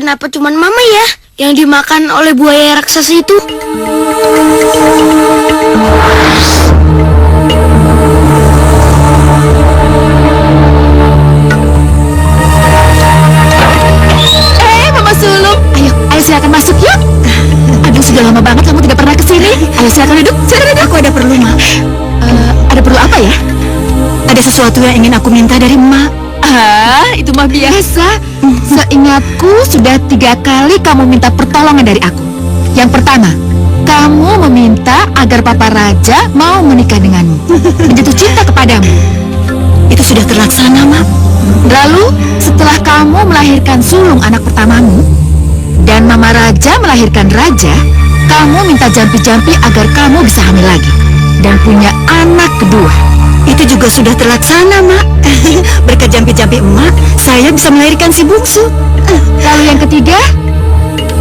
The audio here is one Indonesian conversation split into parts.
Kenapa cuman Mama ya yang dimakan oleh buaya raksasa itu? Mama Sulung. Ayo silakan masuk yuk. Aduh, sudah lama banget kamu tidak pernah kesini. Ayo silakan duduk. Aku ada perlu, Ma. Ada perlu apa ya? Ada sesuatu yang ingin aku minta dari Ma. Itu mah biasa. Seingatku sudah 3 kali kamu minta pertolongan dari aku. Yang pertama, kamu meminta agar Papa Raja mau menikah denganmu, menjatuh cinta kepadamu. Itu sudah terlaksana, Ma. Lalu, setelah kamu melahirkan sulung anak pertamamu, dan Mama Raja melahirkan Raja, kamu minta jampi-jampi agar kamu bisa hamil lagi dan punya anak kedua. Itu juga sudah terlaksana, Mak. Berkat jampi-jampi emak, saya bisa melahirkan si bungsu. Lalu yang ketiga,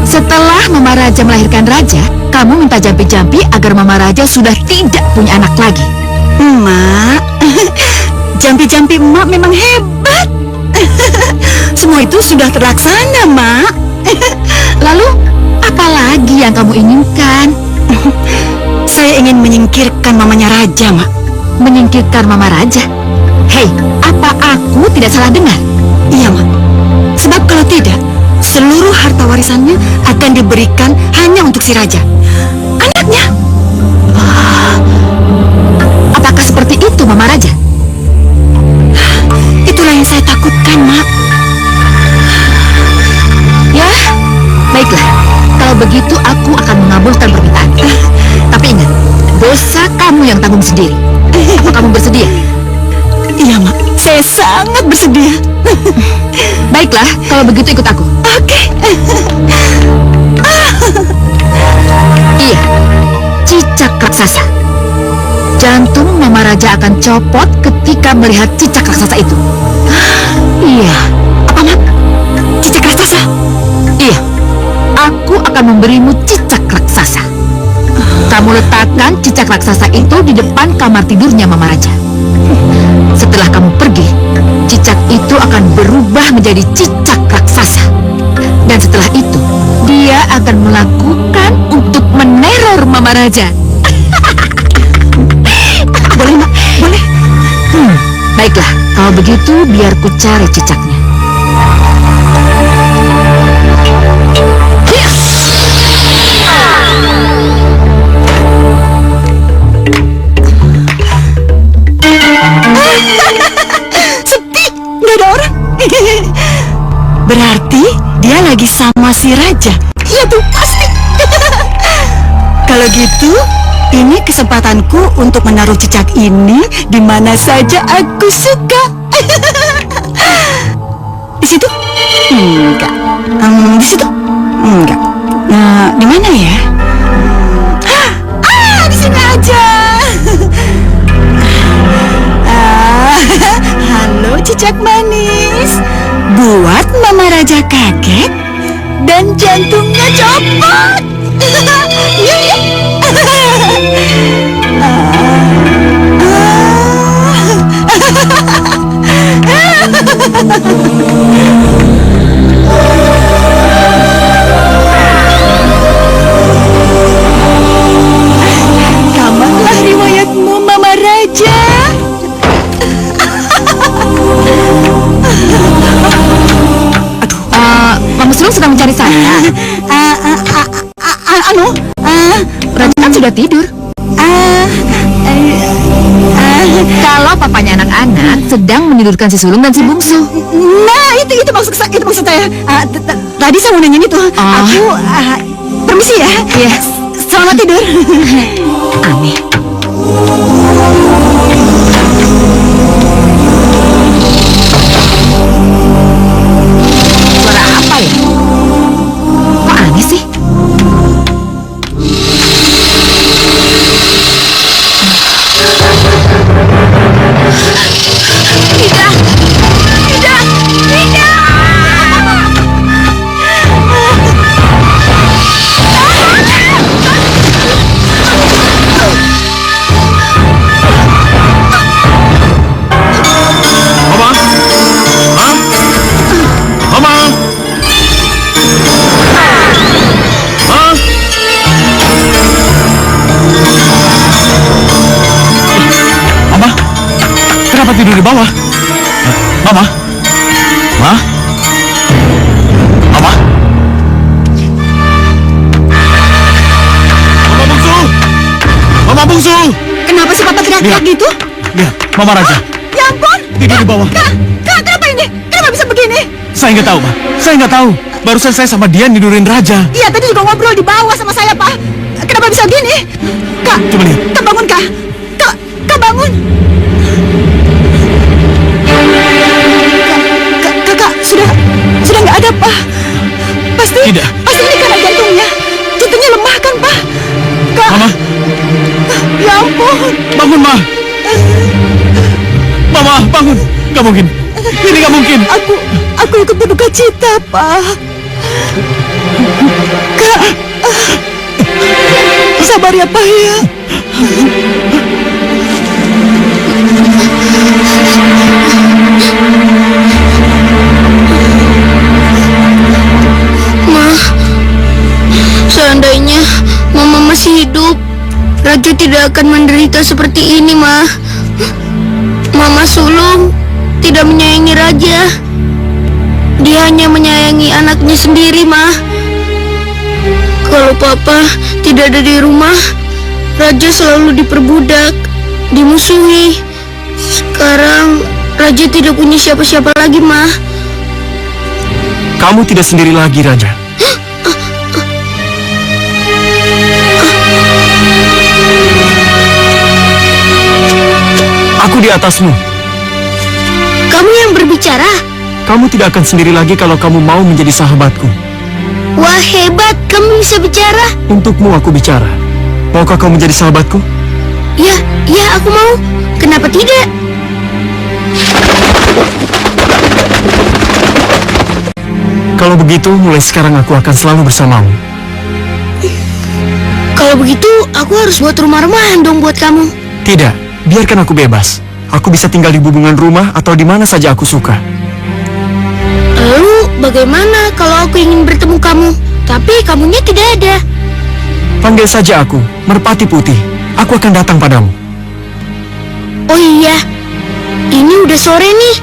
setelah Mama Raja melahirkan Raja, kamu minta jampi-jampi agar Mama Raja sudah tidak punya anak lagi. Mak, jampi-jampi emak memang hebat. Semua itu sudah terlaksana, Mak. Lalu, apa lagi yang kamu inginkan? Saya ingin menyingkirkan mamanya Raja, Mak. Menyingkirkan Mama Raja? Hei, apa aku tidak salah dengar? Iya, Mak. Sebab kalau tidak, seluruh harta warisannya akan diberikan hanya untuk si Raja, anaknya. Apakah seperti itu, Mama Raja? Itulah yang saya takutkan, Mak. Ya, baiklah. Kalau begitu aku akan mengabulkan permintaan. Tapi ingat, dosa kamu yang tanggung sendiri. Apa kamu bersedia? Iya, Mak. Saya sangat bersedia. Baiklah, kalau begitu ikut aku. Oke. Iya, cicak raksasa. Jantung Mama Raja akan copot ketika melihat cicak raksasa itu. Iya. Apa, Mak? Cicak raksasa? Iya. Aku akan memberimu cicak raksasa. Kamu letakkan cicak raksasa itu di depan kamar tidurnya Mama Raja. Setelah kamu pergi, cicak itu akan berubah menjadi cicak raksasa. Dan setelah itu, dia akan melakukan untuk meneror Mama Raja. Boleh, Mak? Boleh? Baiklah, kalau begitu biar ku cari cicaknya. Sepi, nggak ada orang. Berarti dia lagi sama si Raja. Iya tuh, pasti. Kalau gitu, ini kesempatanku untuk menaruh cicak ini di mana saja aku suka. Di situ? Enggak. Di situ? Enggak. Nah, di mana ya? Di sini aja. Halo cicak manis. Buat Mama Raja kaget dan jantungnya copot. Yuk. Kamarlah riwayatmu, Mama Raja. Mama Sulung sedang mencari saya. Raja kan sudah tidur. Kalau papanya anak-anak sedang menidurkan si sulung dan si bungsu. Nah, itu maksud saya. Tadi saya mau nanya itu. Aku permisi ya. Iya. Selamat tidur. Aneh. Suara apa ya? Kok aneh sih? bawah. Mama? Ma? Mama? Mama Bungsu! Mama Bungsu! Kenapa sih Papa teriak-teriak Lihat. gitu? Lihat, Mama Raja. Ya ampun! Tidur di bawah. Kak, kenapa ini? Kenapa bisa begini? Saya nggak tahu, Ma. Saya nggak tahu. Barusan saya sama Dian nidurin Raja. Iya, tadi juga ngobrol di bawah sama saya, Pak. Kenapa bisa gini? Kak, Coba lihat. Kak bangun, Kak. Kak bangun. Kakak sudah nggak ada, Pak. Pasti Tidak. Pasti ini karena jantungnya. Jantungnya lemah kan, Pak? Kak. Mama, Ya ampun. bangun, Ma. Mama, bangun. Nggak mungkin. Ini nggak mungkin. Aku ikut berduka cita, Pak. Kak. Sabar ya, Pak ya. Ma, seandainya Mama masih hidup, Raja tidak akan menderita seperti ini, Ma. Mama sulung tidak menyayangi Raja. Dia hanya menyayangi anaknya sendiri, Ma. Kalau Papa tidak ada di rumah, Raja selalu diperbudak, dimusuhi. Sekarang Raja tidak punya siapa-siapa lagi, Ma. Kamu tidak sendiri lagi, Raja. Aku di atasmu. Kamu yang berbicara? Kamu tidak akan sendiri lagi kalau kamu mau menjadi sahabatku. Wah, hebat, kamu bisa bicara. Untukmu aku bicara. Maukah kau menjadi sahabatku? Ya, aku mau. Kenapa tidak? Kalau begitu, mulai sekarang aku akan selalu bersamamu. Kalau begitu, aku harus buat rumah-rumahan dong buat kamu. Tidak, biarkan aku bebas. Aku bisa tinggal di hubungan rumah atau di mana saja aku suka. Lalu, bagaimana kalau aku ingin bertemu kamu, tapi kamunya tidak ada? Panggil saja aku, Merpati Putih. Aku akan datang padamu. Oh iya, ini udah sore nih.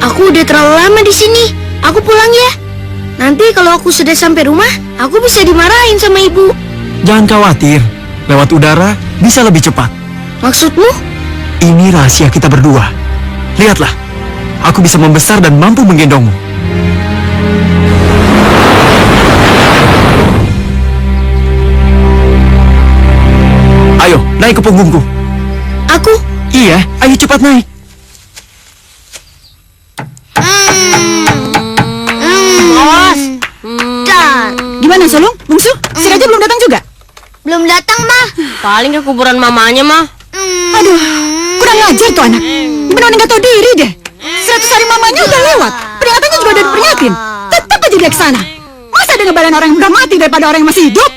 Aku udah terlalu lama di sini. Aku pulang ya. Nanti kalau aku sudah sampai rumah, aku bisa dimarahin sama ibu. Jangan khawatir, lewat udara bisa lebih cepat. Maksudmu? Ini rahasia kita berdua. Lihatlah, aku bisa membesar dan mampu menggendongmu. Ayo, naik ke punggungku. Aku? Iya, ayo cepat naik. Bos. Dar. Gimana, Sulung? Bungsu? Si Raja belum datang juga? Belum datang, Mah. Paling ke kuburan mamanya, Mah. Aduh, kurang ngajar tuh anak. Benar-benar nggak tahu diri deh. 100 hari mamanya udah lewat. Peringatannya juga udah diperingatin. Tetap aja dia ke sana. Masa ada ngebelain orang yang udah mati daripada orang yang masih hidup?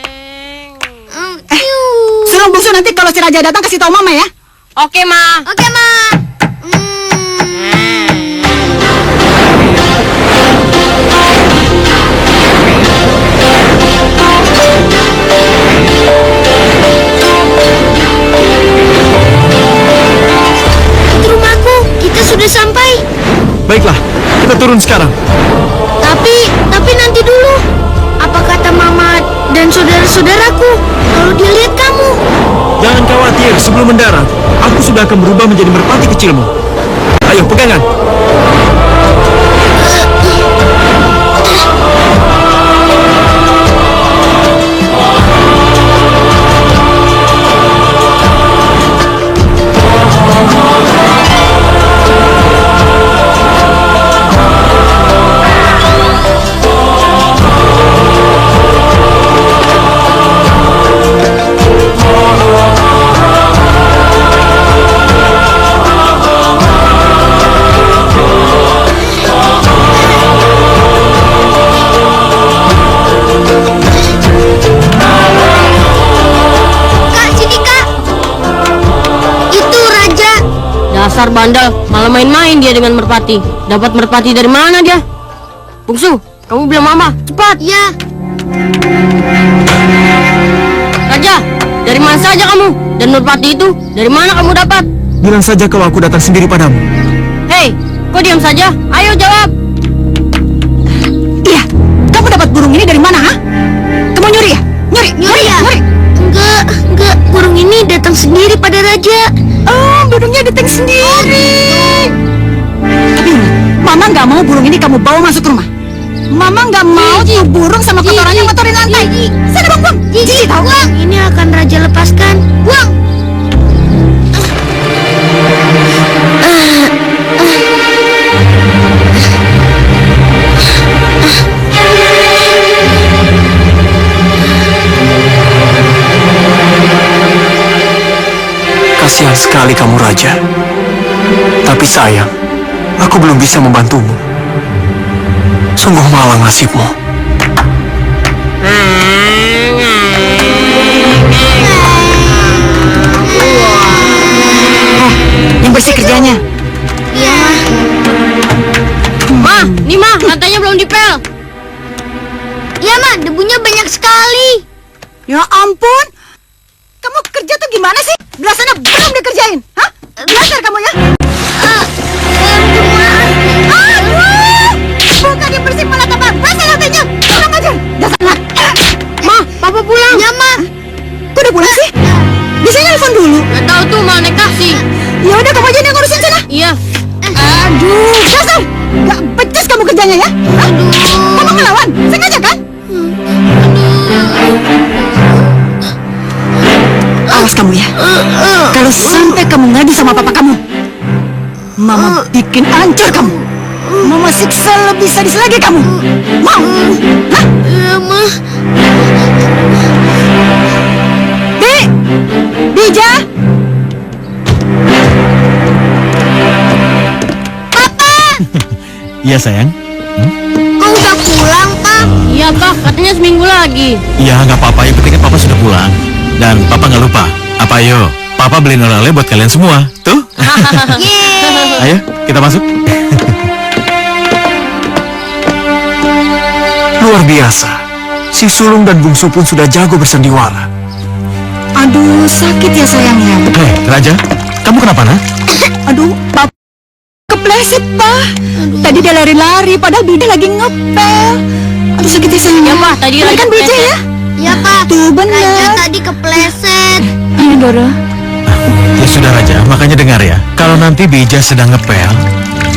Sulung, Bungsu, nanti kalau si Raja datang kasih tahu mama ya. Oke, Ma. Oke, Ma. Rumahku, kita sudah sampai. Baiklah, kita turun sekarang. Tapi nanti dulu. Apa kata Mama dan saudara-saudaraku kalau dia lihat kamu? Jangan khawatir, sebelum mendarat, aku sudah akan berubah menjadi merpati kecilmu. Ayo, pegangan. Dasar bandel, malah main-main dia dengan merpati. Dapat merpati dari mana dia? Bungsu, kamu bilang mama, cepat. Ya, Raja, dari mana saja kamu? Dan merpati itu, dari mana kamu dapat? Bilang saja kalau aku datang sendiri padamu. Hei, kok diam saja? Ayo jawab. Iya, kamu dapat burung ini dari mana, ha? Kamu nyuri ya? Nyuri ya? Enggak, burung ini datang sendiri pada raja. Oh, burungnya datang sendiri. Tapi ingat, Mama nggak mau burung ini kamu bawa masuk rumah. Mama nggak mau tuh burung sama kotorannya ngotorin lantai. Sana buang. Cici tahu. Ini akan raja lepaskan. Buang. Kasihan sekali kamu, Raja. Tapi sayang, aku belum bisa membantumu. Sungguh malang nasibmu. Yang bersih kerjanya. Iya, Ma, nih Ma, lantainya belum dipel. iya mah, debunya banyak sekali. Ya ampun. Kamu kerja tuh gimana sih? Belah sana belum dikerjain. Hah? Belajar kamu ya? Aduh! Bukan yang bersih malah tambah basah lantainya. Kurang ajar. Dasar anak. Ma, Papa pulang. Iya mah. Kok udah pulang sih? Biasanya nelfon dulu. Gak tahu tuh mau naik taksi. Ya udah kamu aja yang ngurusin sana. Iya. Aduh, dasar. Gak becus kamu kerjanya ya? Hah? Kamu ngelawan? Sengaja kan? Awas kamu ya. Kalau sampai kamu ngadu sama papa kamu, Mama bikin hancur kamu. Mama siksa lebih sadis lagi kamu. Mau? Hah? Iya mah. Bija? Iya, sayang. Kau udah pulang, Pak? Iya, Pak. Katanya seminggu lagi. Iya, nggak apa-apa. Yang penting kan Papa sudah pulang. Dan Papa nggak lupa. Apa ayo? Papa beliin oleh-oleh buat kalian semua. Tuh. Yeay. Ayo, kita masuk. Luar biasa. Si sulung dan bungsu pun sudah jago bersandiwara. Aduh, sakit ya sayangnya. Hei, Raja, kamu kenapa, nak? Aduh, Papa kepleset, Pak. Tadi dia lari-lari, padahal Bija lagi ngepel. Aduh, sakit ya sayangnya. Ya, Pak, tadi Bener lagi kan Bija kepleset. ya? Iya, Pak. Tuh, bener. Raja tadi kepleset. Iya, Dora. Ya sudah, Raja, makanya dengar ya. Kalau nanti Bija sedang ngepel,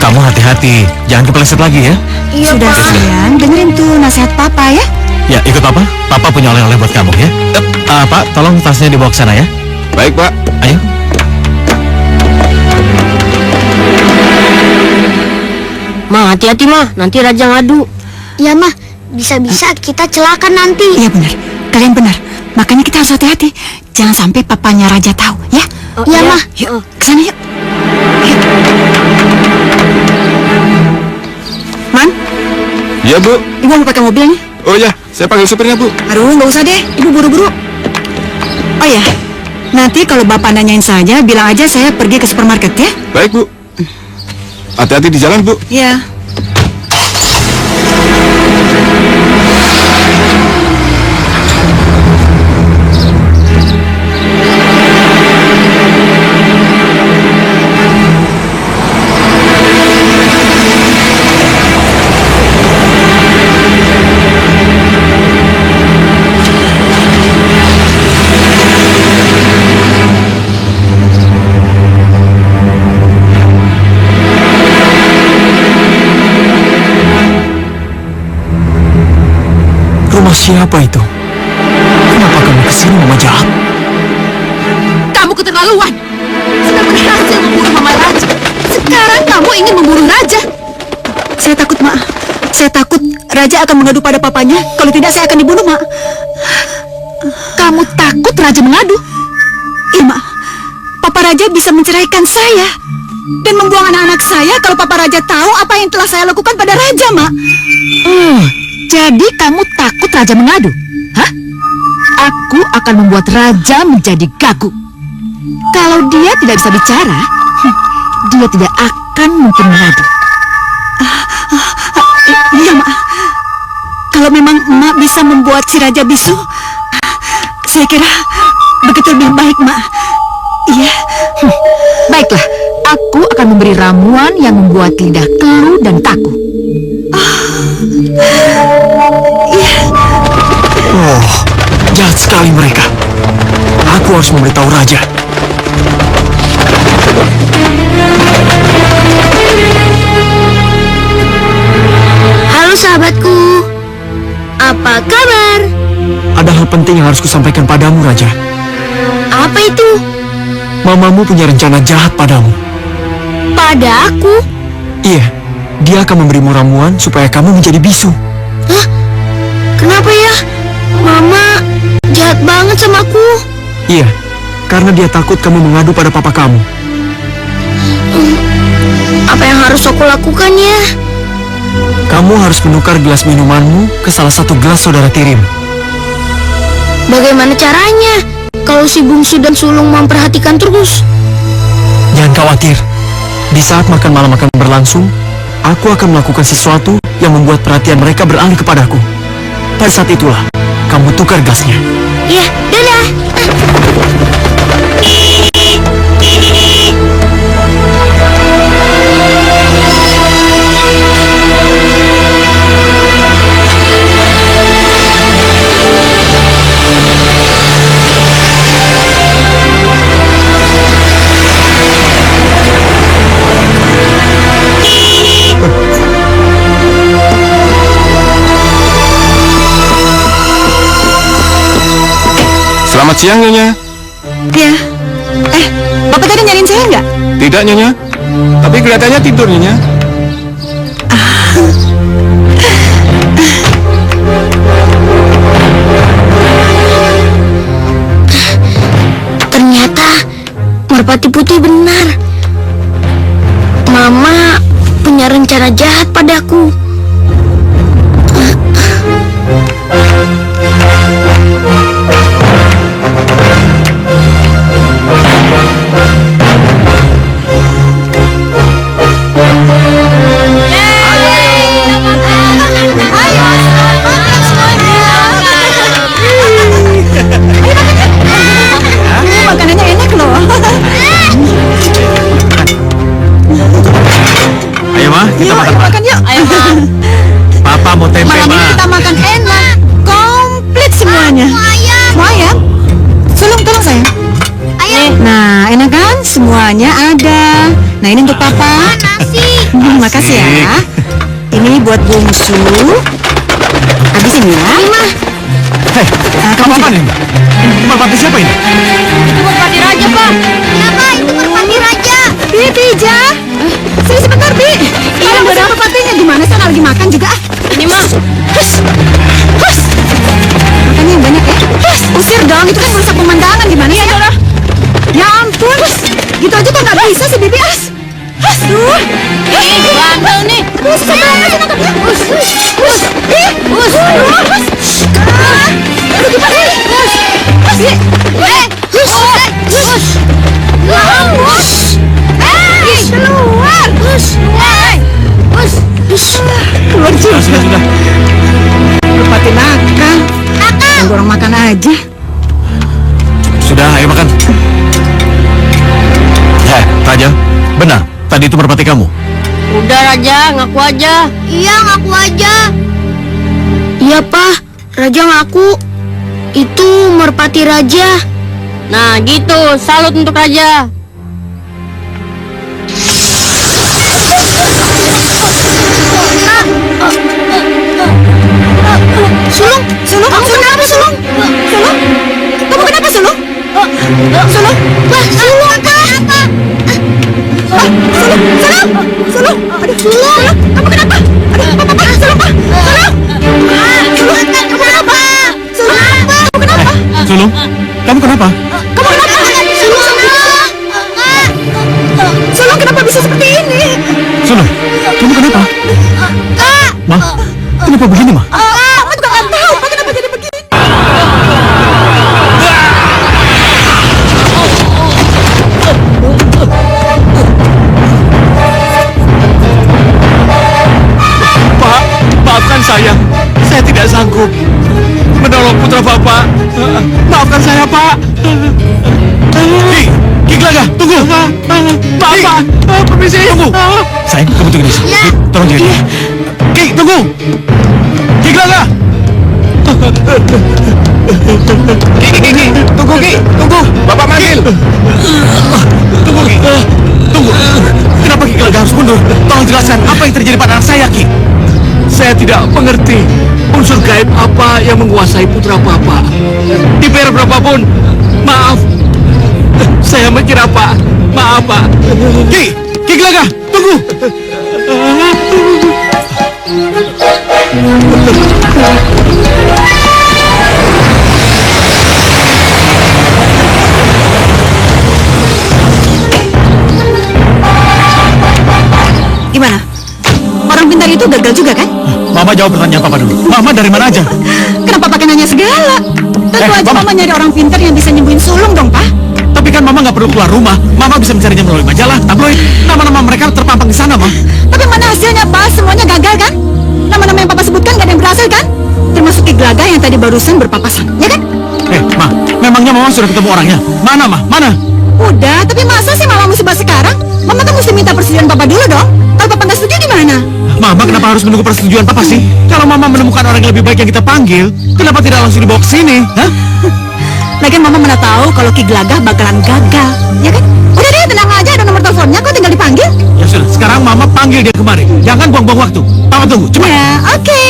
kamu hati-hati. Jangan kepleset lagi ya. Iya, Sudah Pak. sayang, dengerin tuh nasihat Papa ya. Ya, ikut Papa. Papa punya oleh-oleh buat kamu ya. Pak, tolong tasnya dibawa ke sana ya. Baik, Pak. Ayo. Ma, hati-hati, Ma. Nanti Raja ngadu. Iya mah, bisa-bisa kita celaka nanti. Iya benar, kalian benar. Makanya kita harus hati-hati. Jangan sampai papanya Raja tahu, ya. Iya, Mah. Yuk, kesana yuk. Ayo. Man, Iya, Bu. Ibu mau pakai mobil nih. Oh ya, saya panggil supirnya, Bu. Aduh, nggak usah deh. Ibu buru-buru. Oh ya, nanti kalau Bapak nanyain saja, bilang aja saya pergi ke supermarket ya. Baik, Bu. Hati-hati di jalan, Bu. Iya. Rumah siapa itu? Kenapa kamu kesini, Mama jahat? Kamu keterlaluan. Sudah berhasil membunuh Mama Raja. Sekarang kamu ingin membunuh Raja. Saya takut, Mak. Saya takut Raja akan mengadu pada papanya. Kalau tidak, saya akan dibunuh, Mak. Kamu takut Raja mengadu? Iya, Mak. Papa Raja bisa menceraikan saya dan membuang anak-anak saya kalau Papa Raja tahu apa yang telah saya lakukan pada Raja, Mak. Jadi kamu takut Raja mengadu? Hah? Aku akan membuat Raja menjadi gagu. Kalau dia tidak bisa bicara, dia tidak akan mungkin mengadu. Iya, Mak. Kalau memang Mak bisa membuat si Raja bisu, saya kira begitu lebih baik, Mak. Iya. Baiklah, aku akan akan memberi ramuan yang membuat lidah keluh dan kaku. Oh, jahat sekali mereka. Aku harus memberitahu Raja. Halo sahabatku, apa kabar? Ada hal penting yang harus kusampaikan padamu, Raja. Apa itu? Mamamu punya rencana jahat padamu. Pada aku? Iya, dia akan memberimu ramuan supaya kamu menjadi bisu. Hah? Kenapa ya? Mama jahat banget sama aku. Iya, karena dia takut kamu mengadu pada papa kamu. Apa yang harus aku lakukan ya? Kamu harus menukar gelas minumanmu ke salah satu gelas saudara tirimu. Bagaimana caranya? Kalau si bungsu dan sulung memperhatikan terus. Jangan khawatir. Di saat makan malam akan berlangsung, aku akan melakukan sesuatu yang membuat perhatian mereka beralih kepadaku. Pada saat itulah, kamu tukar gelasnya. Ya, dadah. Selamat siang, Nyonya. Ya. Bapak tadi nyariin saya nggak? Tidak, Nyonya. Tapi kelihatannya tidur, Nyonya. Ternyata Merpati Putih benar. Mama punya rencana jahat padaku. Makanannya enak loh. Ayo, Ma, kita Yuk, makan, ayo Ma. makan yuk. Ayo, Papa mau tempe, malam ini Ma. kita makan enak, komplit semuanya. Mau ayam? Sulung, tolong saya. Nah, enak kan? Semuanya ada. Nah, ini untuk papa. Nasi. Makasih ya. Ini buat bungsu. Habisin ya. Hei, kamu apa nih? Merpati siapa ini? Itu merpati raja, Pak. Kenapa itu Merpati Raja? Bi, Bija. Sini sebentar, Bi. Iya, udah ada merpatinya. Gimana sih? Lagi makan juga. Ini mah. Hus. Makannya yang banyak ya. Usir dong, itu kan merusak pemandangan. Gimana sih? Ya ampun. Gitu aja kok nggak bisa sih, Bibi. Duh. Nih, bandel nih. Aduh, susah banget sih nangkapnya. Hus. Ih. Hus. Aduh, gimana nih? Hus. Bi. Hus. Keluar. Keluar juga. Sudah. Merpati nakal. Tunggu orang makan aja. Sudah, ayo makan. Raja, benar. Tadi itu merpati kamu. Udah, Raja, ngaku aja. Iya, ngaku aja. Iya, Pak. Raja ngaku. Itu Merpati Raja. Nah, gitu. Salut untuk Raja. Sulung, kamu kenapa Sulung? Sulung, kamu kenapa Sulung? Sulung, Wah, Sulung apa? Sulung, aduh Sulung, kamu kenapa? Aduh, apa? Sulung, Pak, Sulung, kamu kenapa? Sulung, kamu kenapa? Sulung, kenapa bisa seperti ini? Sulung, kamu kenapa? Ma, kenapa begini, Ma? Mama juga nggak tahu, Pak, kenapa jadi begini? Pak, maafkan saya. Saya tidak sanggup menolong putra Bapak. Maafkan saya, Pak. Ki, Ki Glaga, tunggu. Bapak, permisi. Tunggu. Sayang, kamu tunggu di sini. Ya. Ki, tolong jaga dia. Ki, tunggu. Ki Glaga. Ki, tunggu Ki, tunggu. Bapak manggil. Tunggu, Ki. Tunggu. Kenapa Ki Glaga harus mundur? Tolong jelaskan apa yang terjadi pada anak saya, Ki. Saya tidak mengerti unsur gaib apa yang menguasai putra Bapak. Dibayar berapapun, maaf. Saya mikir apa? Maaf, Pak. Ki Glaga, tunggu. Gimana? Orang pintar itu gagal juga kan? Mama jawab pertanyaan Papa dulu. Mama dari mana aja? Kenapa pakai nanya segala? Tentu aja Mama. Mama nyari orang pintar yang bisa nyembuhin sulung dong, Pak. Tapi kan Mama nggak perlu keluar rumah. Mama bisa mencarinya melalui majalah, tabloid. Nama-nama mereka terpampang di sana, Ma. Tapi mana hasilnya, Pak? Semuanya gagal kan? Nama-nama yang Papa sebutkan gak ada yang berhasil kan? Termasuk Ki Glaga yang tadi barusan berpapasan, ya kan? Ma, memangnya Mama sudah ketemu orangnya? Mana, Ma? Mana? Udah, tapi masa sih Mama mesti bahas sekarang? Mama kan mesti minta persetujuan Papa dulu dong. Kalau Papa nggak setuju gimana? Mama kenapa harus menunggu persetujuan Papa sih? Kalau Mama menemukan orang yang lebih baik yang kita panggil, kenapa tidak langsung dibawa ke sini? Hah? Lagian Mama mana tahu kalau Ki Glaga bakalan gagal, ya kan? Udah deh, tenang aja, ada nomor teleponnya kok, tinggal dipanggil. Ya sudah, sekarang Mama panggil dia kemari. Jangan buang-buang waktu. Papa tunggu, cepat. Ya, oke.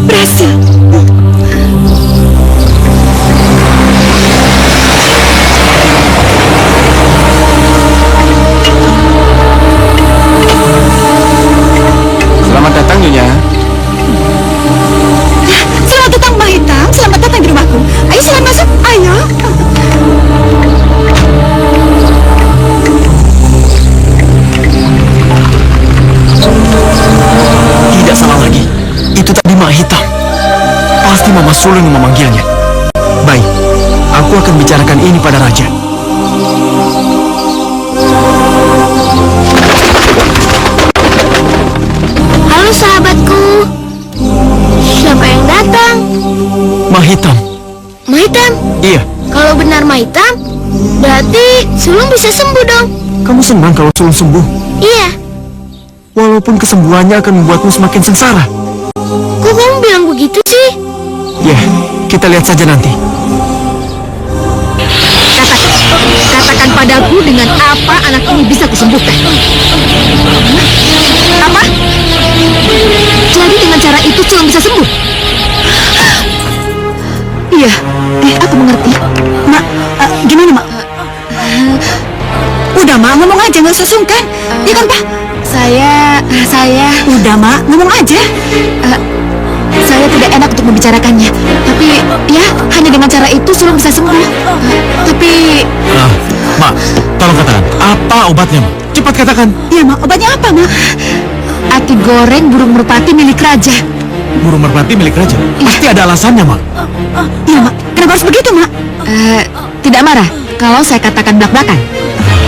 Berhasil. Selamat datang, Nyonya. Selamat datang, Mbak Hitam. Selamat datang di rumahku. Ayo, silakan masuk. Ayo. Tidak salah lagi. Itu tadi Mak Hitam. Pasti Mama Sulung yang memanggilnya. Baik, aku akan bicarakan ini pada Raja. Halo sahabatku. Siapa yang datang? Mak Hitam. Maitam. Iya, Kalau benar Maitam, berarti Sulung bisa sembuh dong. kamu senang kalau Sulung sembuh. Iya. Walaupun kesembuhannya akan membuatmu semakin sengsara. Kok kamu bilang begitu sih? Ya, kita lihat saja nanti. Katakan padaku dengan apa anak ini bisa kusembuhkan. Apa? Jadi dengan cara itu Sulung bisa sembuh? Iya, aku mengerti. Mak, gimana, Mak? Udah, Mak, ngomong aja, nggak usah sungkan. Iya kan, Pak? Saya... Udah, Mak, ngomong aja. Saya tidak enak untuk membicarakannya. Tapi, ya, hanya dengan cara itu Sulung bisa sembuh. Tapi... Mak, tolong katakan, apa obatnya, Mak? Cepat katakan. Iya, Mak, obatnya apa, Mak? Ati goreng burung merpati milik raja. Burung merpati milik raja. Pasti ada alasannya, Mak. Iya, Mak. Kenapa harus begitu, Mak? Tidak marah kalau saya katakan belak-belakan.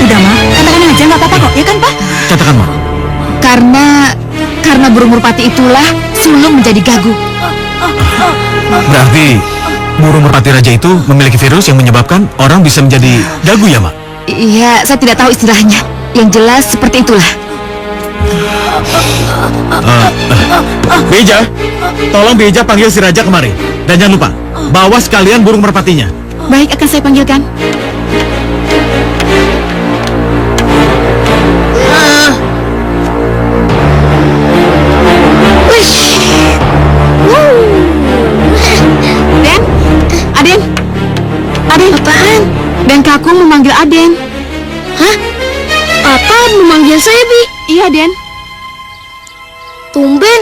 Udah, Mak. Katakan aja, nggak apa-apa kok. Ya kan, Pak? Katakan, Mak. Karena burung merpati itulah Sulung menjadi gagu. Berarti burung merpati raja itu memiliki virus yang menyebabkan orang bisa menjadi gagu ya, Mak? Iya, saya tidak tahu istilahnya. Yang jelas seperti itulah. Beja, tolong Beja panggil si raja kemari. Dan jangan lupa, bawa sekalian burung merpatinya. Baik, akan saya panggilkan. Aden, Apaan? dan Kakung memanggil Aden. Hah? Papa memanggil saya, Bi. Iya, Den. Tumben.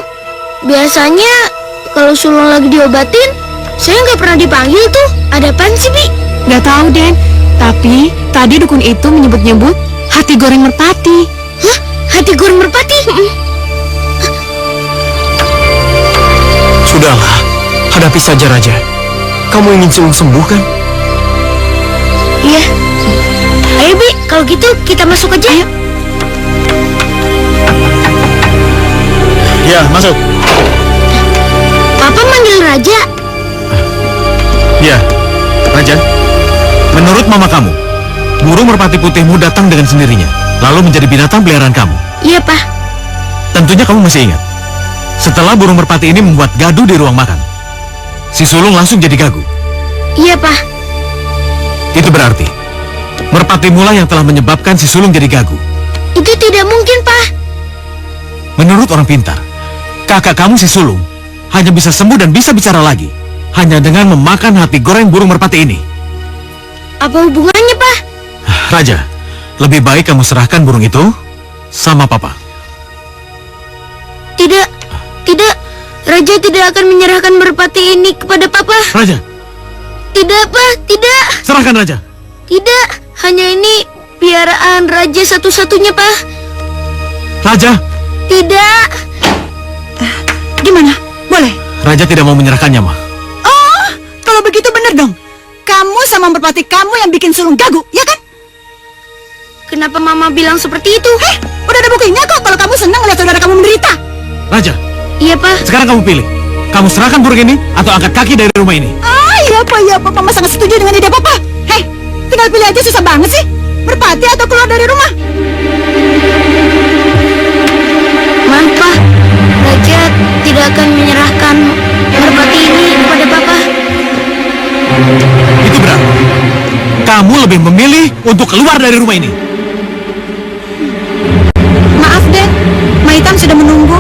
Biasanya kalau Sulung lagi diobatin, saya nggak pernah dipanggil tuh. Ada apaan sih, Bi? Gak tahu, Den. Tapi tadi dukun itu menyebut-nyebut hati goreng merpati. Hah? Hati goreng merpati? Sudahlah, hadapi saja raja. Kamu ingin Sulung sembuh kan? Iya. Ayo, Bi. Kalau gitu kita masuk aja. Ayo. Ya, masuk. Papa manggil Raja. Ya, raja. Menurut mama kamu, burung merpati putihmu datang dengan sendirinya, lalu menjadi binatang peliharaan kamu. Iya, Pak. Tentunya kamu masih ingat. Setelah burung merpati ini membuat gaduh di ruang makan, si sulung langsung jadi gagu. Iya, Pak. Itu berarti merpati mula yang telah menyebabkan si sulung jadi gagu. Itu tidak mungkin, Pak. Menurut orang pintar, kakak kamu si sulung hanya bisa sembuh dan bisa bicara lagi hanya dengan memakan hati goreng burung merpati ini. Apa hubungannya, Pak? Raja, lebih baik kamu serahkan burung itu sama papa. Tidak. Raja tidak akan menyerahkan merpati ini kepada Papa. Raja, Tidak, Pak. Tidak. serahkan Raja. Tidak. Hanya ini piaraan Raja satu-satunya, Pak. Raja, Tidak. Gimana? Boleh? Raja tidak mau menyerahkannya, Ma. Oh, kalau begitu benar dong. Kamu sama merpati kamu yang bikin sulung gagu, ya kan? Kenapa Mama bilang seperti itu? Udah ada buktinya kok kalau kamu senang ngeliat saudara kamu menderita. Raja, Iya, Pak. sekarang kamu pilih. Kamu serahkan burung ini atau angkat kaki dari rumah ini. Iya Pak. Mama sangat setuju dengan ide Papa. Hei, tinggal pilih aja, susah banget sih. Merpati atau keluar dari rumah? Maaf, Pak. Raja tidak akan menyerahkan merpati ini kepada Papa. Itu berarti kamu lebih memilih untuk keluar dari rumah ini. Maaf, Den. Maitam sudah menunggu.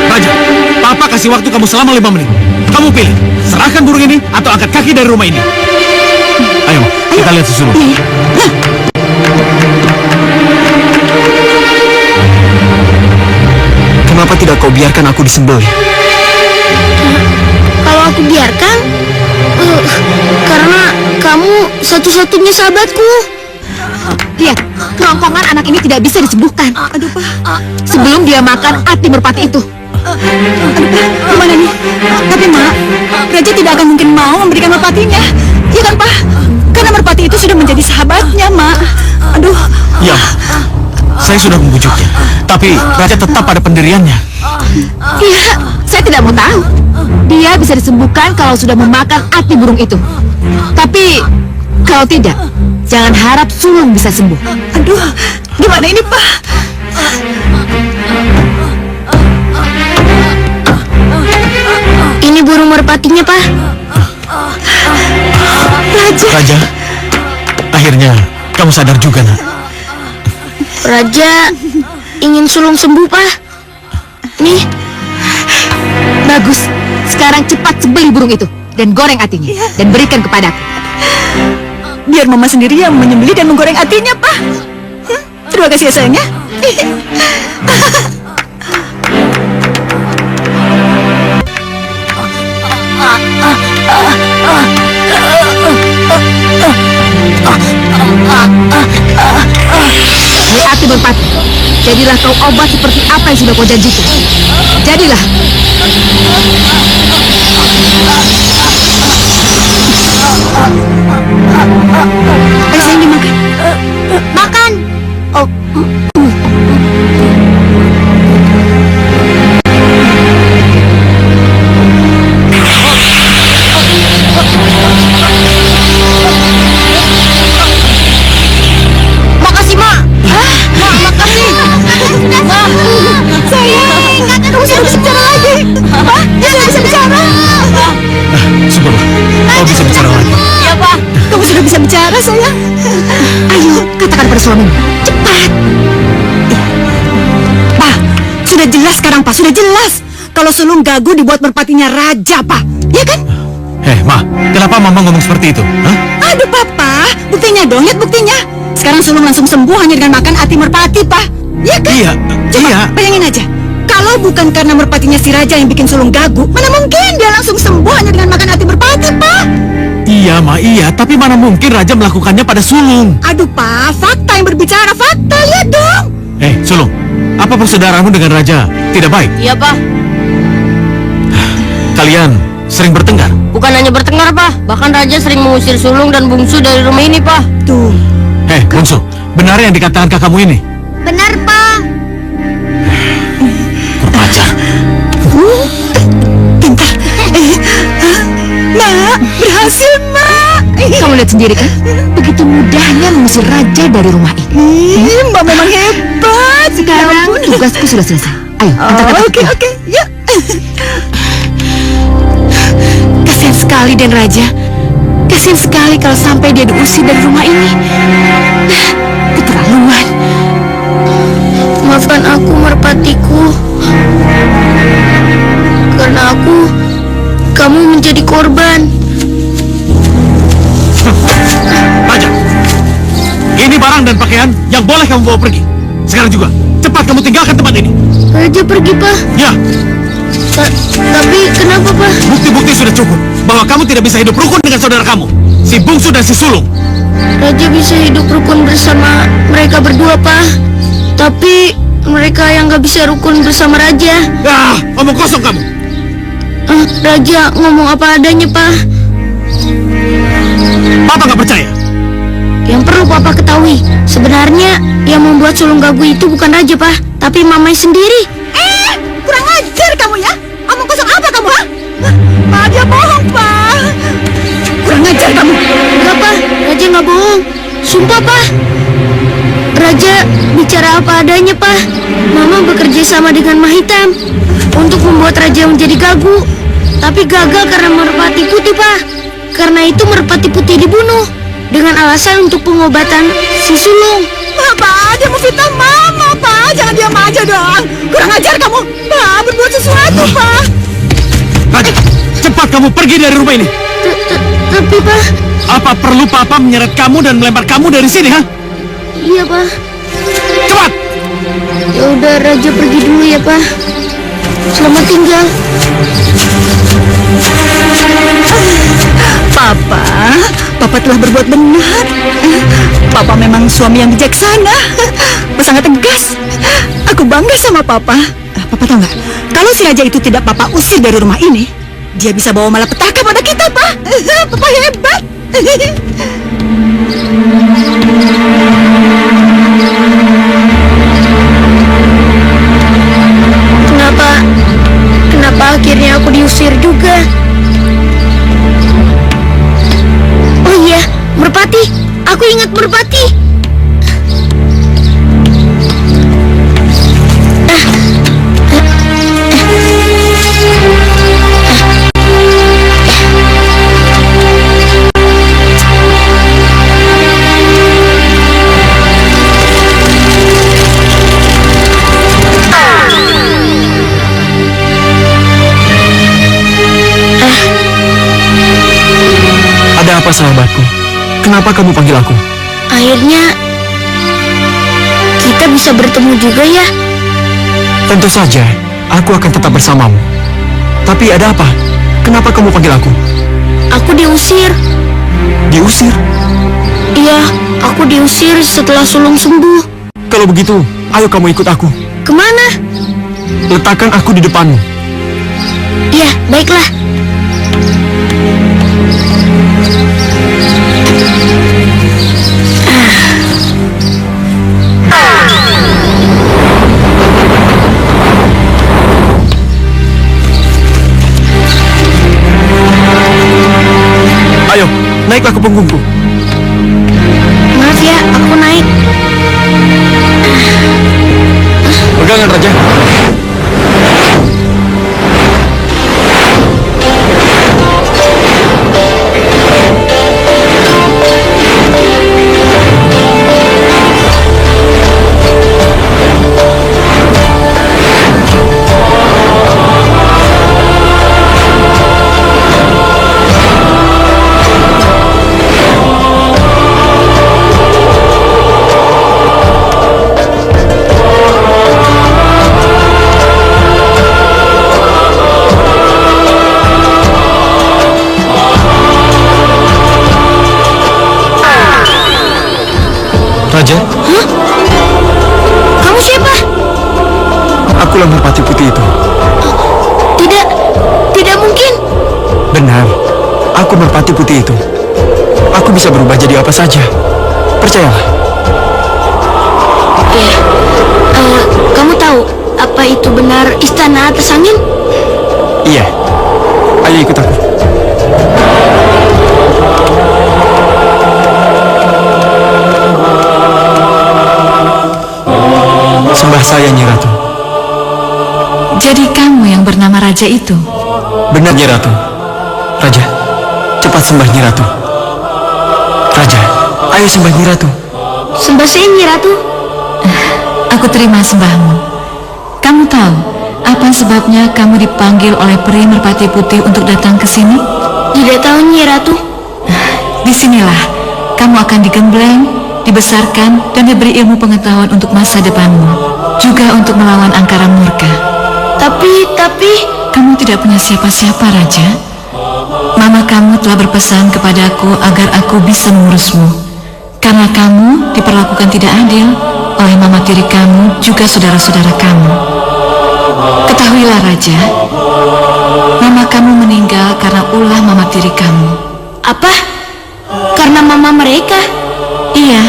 Raja, Papa kasih waktu kamu selama 5 menit. Kamu pilih, serahkan burung ini atau angkat kaki dari rumah ini. Ayo, Ma, kita lihat si sulung. Iya. Kenapa tidak kau biarkan aku disembelih? Kalau aku biarkan, karena kamu satu-satunya sahabatku. Lihat, kerongkongan anak ini tidak bisa disembuhkan. Aduh, Pak. Sebelum dia makan hati merpati itu. Aduh, Pak. Gimana nih? Tapi, Mak, Raja tidak akan mungkin mau memberikan merpatinya. Iya kan, Pak? Karena merpati itu sudah menjadi sahabatnya, Mak. Aduh. Ya, saya sudah membujuknya. Tapi Raja tetap pada pendiriannya. Iya, saya tidak mau tahu. Dia bisa disembuhkan kalau sudah memakan hati burung itu. Tapi, kalau tidak, jangan harap sulung bisa sembuh. Aduh, gimana ini, Pak? Ini burung merpatinya, Pak. Raja, akhirnya kamu sadar juga, Nak. Raja ingin sulung sembuh, Pak. Nih, Bagus. Sekarang cepat sembelih burung itu dan goreng hatinya dan berikan kepadaku. Biar Mama sendiri yang menyembelih dan menggoreng hatinya, Pak. Terima kasih ya, sayangnya. Hei hati merpati, jadilah kau obat seperti apa yang sudah kau janjikan. Jadilah. Ayo sayang, dimakan. makan. Oh, makasih, Mak. Mak, makasih. Mak, Sayang, kamu sudah bisa bicara lagi. Apa? Dia sudah bisa bicara. Syukurlah, kau bisa bicara lagi. ya, Pak. Kamu sudah bisa bicara, sayang. Ayo, katakan pada suamimu. Cepat. Pak, sudah jelas sekarang, Pak. Sudah jelas. Kalau sulung gagu dibuat merpatinya Raja, Pak. Ya kan? Ma, kenapa Mama ngomong seperti itu? Hah? Aduh, Papa. Buktinya dong, lihat buktinya. Sekarang sulung langsung sembuh hanya dengan makan hati merpati, Pak. Ya kan? Iya, Coba iya. bayangin aja. Kalau bukan karena merpatinya si Raja yang bikin sulung gagu, mana mungkin dia langsung sembuh hanya dengan makan hati merpati, Pak. Iya, Ma, iya. Tapi mana mungkin Raja melakukannya pada sulung? Aduh, Pak. Fakta yang berbicara, fakta. Lihat dong. Sulung, apa persaudaraanmu dengan Raja tidak baik? Iya, Pak. Kalian sering bertengkar? Bukan hanya bertengkar, Pak. Bahkan Raja sering mengusir sulung dan bungsu dari rumah ini, Pak. Tuh. Bungsu, benar yang dikatakan kakakmu ini? Benar, Pak. Kurang ajar. Pintar. Mak, berhasil, Mak. Kamu lihat sendiri kan, begitu mudahnya mengusir raja dari rumah ini. Mbak memang hebat. Sekarang tugasku sudah selesai. Ayo, antarkan aku. Oke, yuk. Kasihan sekali Den Raja. Kasihan sekali kalau sampai dia diusir dari rumah ini. Keterlaluan. Maafkan aku, merpatiku. Karena kamu menjadi korban. Raja, ini barang dan pakaian yang boleh kamu bawa pergi. Sekarang juga, cepat kamu tinggalkan tempat ini. Raja pergi, Pak. Ya, Tapi kenapa, Pak? bukti-bukti sudah cukup bahwa kamu tidak bisa hidup rukun dengan saudara kamu, si Bungsu dan si Sulung. Raja bisa hidup rukun bersama mereka berdua, Pak. Tapi mereka yang gak bisa rukun bersama Raja. Ah, omong kosong kamu. Raja ngomong apa adanya, Pak. Papa nggak percaya. Yang perlu Papa ketahui, sebenarnya yang membuat sulung gagu itu bukan Raja, Pak, tapi mamai sendiri. Kurang ajar kamu ya. Omong kosong apa kamu, ha? Pak, dia bohong, Pak. Kurang ajar kamu. Enggak, Pak, Raja nggak bohong. Sumpah, Pak. Raja bicara apa adanya, Pak. Mama bekerja sama dengan Mahitam untuk membuat Raja menjadi gagu. Tapi gagal karena merpati putih, Pak. Karena itu merpati putih dibunuh dengan alasan untuk pengobatan si sulung. Pak, dia mau fitnah Mama, Pak. Jangan diam aja dong. Kurang ajar kamu. Pak, berbuat sesuatu, Pak. Raja, cepat kamu pergi dari rumah ini. Tapi, Pak. Apa perlu Papa menyeret kamu dan melempar kamu dari sini, ha? Iya, Pak. Cepat! Ya udah, Raja pergi dulu ya, Pak. Selamat tinggal. Papa telah berbuat benar. Papa memang suami yang bijaksana. Sangat tegas. Aku bangga sama Papa. Papa tahu nggak? Kalau si Raja itu tidak Papa usir dari rumah ini, dia bisa bawa malapetaka pada kita, Pak. Papa hebat. Kenapa akhirnya aku diusir juga? Oh iya, Merpati. Aku ingat Merpati. Ada apa, sahabatku? Kenapa kamu panggil aku? Akhirnya kita bisa bertemu juga ya. Tentu saja, aku akan tetap bersamamu. Tapi ada apa? Kenapa kamu panggil aku? Aku diusir. Diusir? Iya, aku diusir setelah sulung sembuh. Kalau begitu, ayo kamu ikut aku. Kemana? Letakkan aku di depanmu. Iya, baiklah. Ayo, naiklah ke punggungku. Maaf ya, aku naik. Pegangan, Raja. Raja, Kamu siapa? akulah Merpati Putih itu. Tidak mungkin. Benar, aku Merpati Putih itu. Aku bisa berubah jadi apa saja. Percayalah. Ya, kamu tahu apa itu benar istana atas angin? Iya, ayo ikut aku. saya, Nyi Ratu. Jadi kamu yang bernama Raja itu? Benar, Nyi Ratu. Raja, cepat sembah Nyi Ratu. Raja, ayo sembah Nyi Ratu. Sembah saya, Nyi Ratu. Aku terima sembahmu. Kamu tahu apa sebabnya kamu dipanggil oleh peri merpati putih untuk datang ke sini? Tidak tahu, Nyi Ratu. Disinilah kamu akan digembleng, dibesarkan, dan diberi ilmu pengetahuan untuk masa depanmu, juga untuk melawan angkara murka. Tapi Kamu tidak punya siapa-siapa, Raja. Mama kamu telah berpesan kepadaku agar aku bisa mengurusmu, karena kamu diperlakukan tidak adil oleh mama tiri kamu, juga saudara-saudara kamu. Ketahuilah, Raja, mama kamu meninggal karena ulah mama tiri kamu. apa? Karena mama mereka. Iya,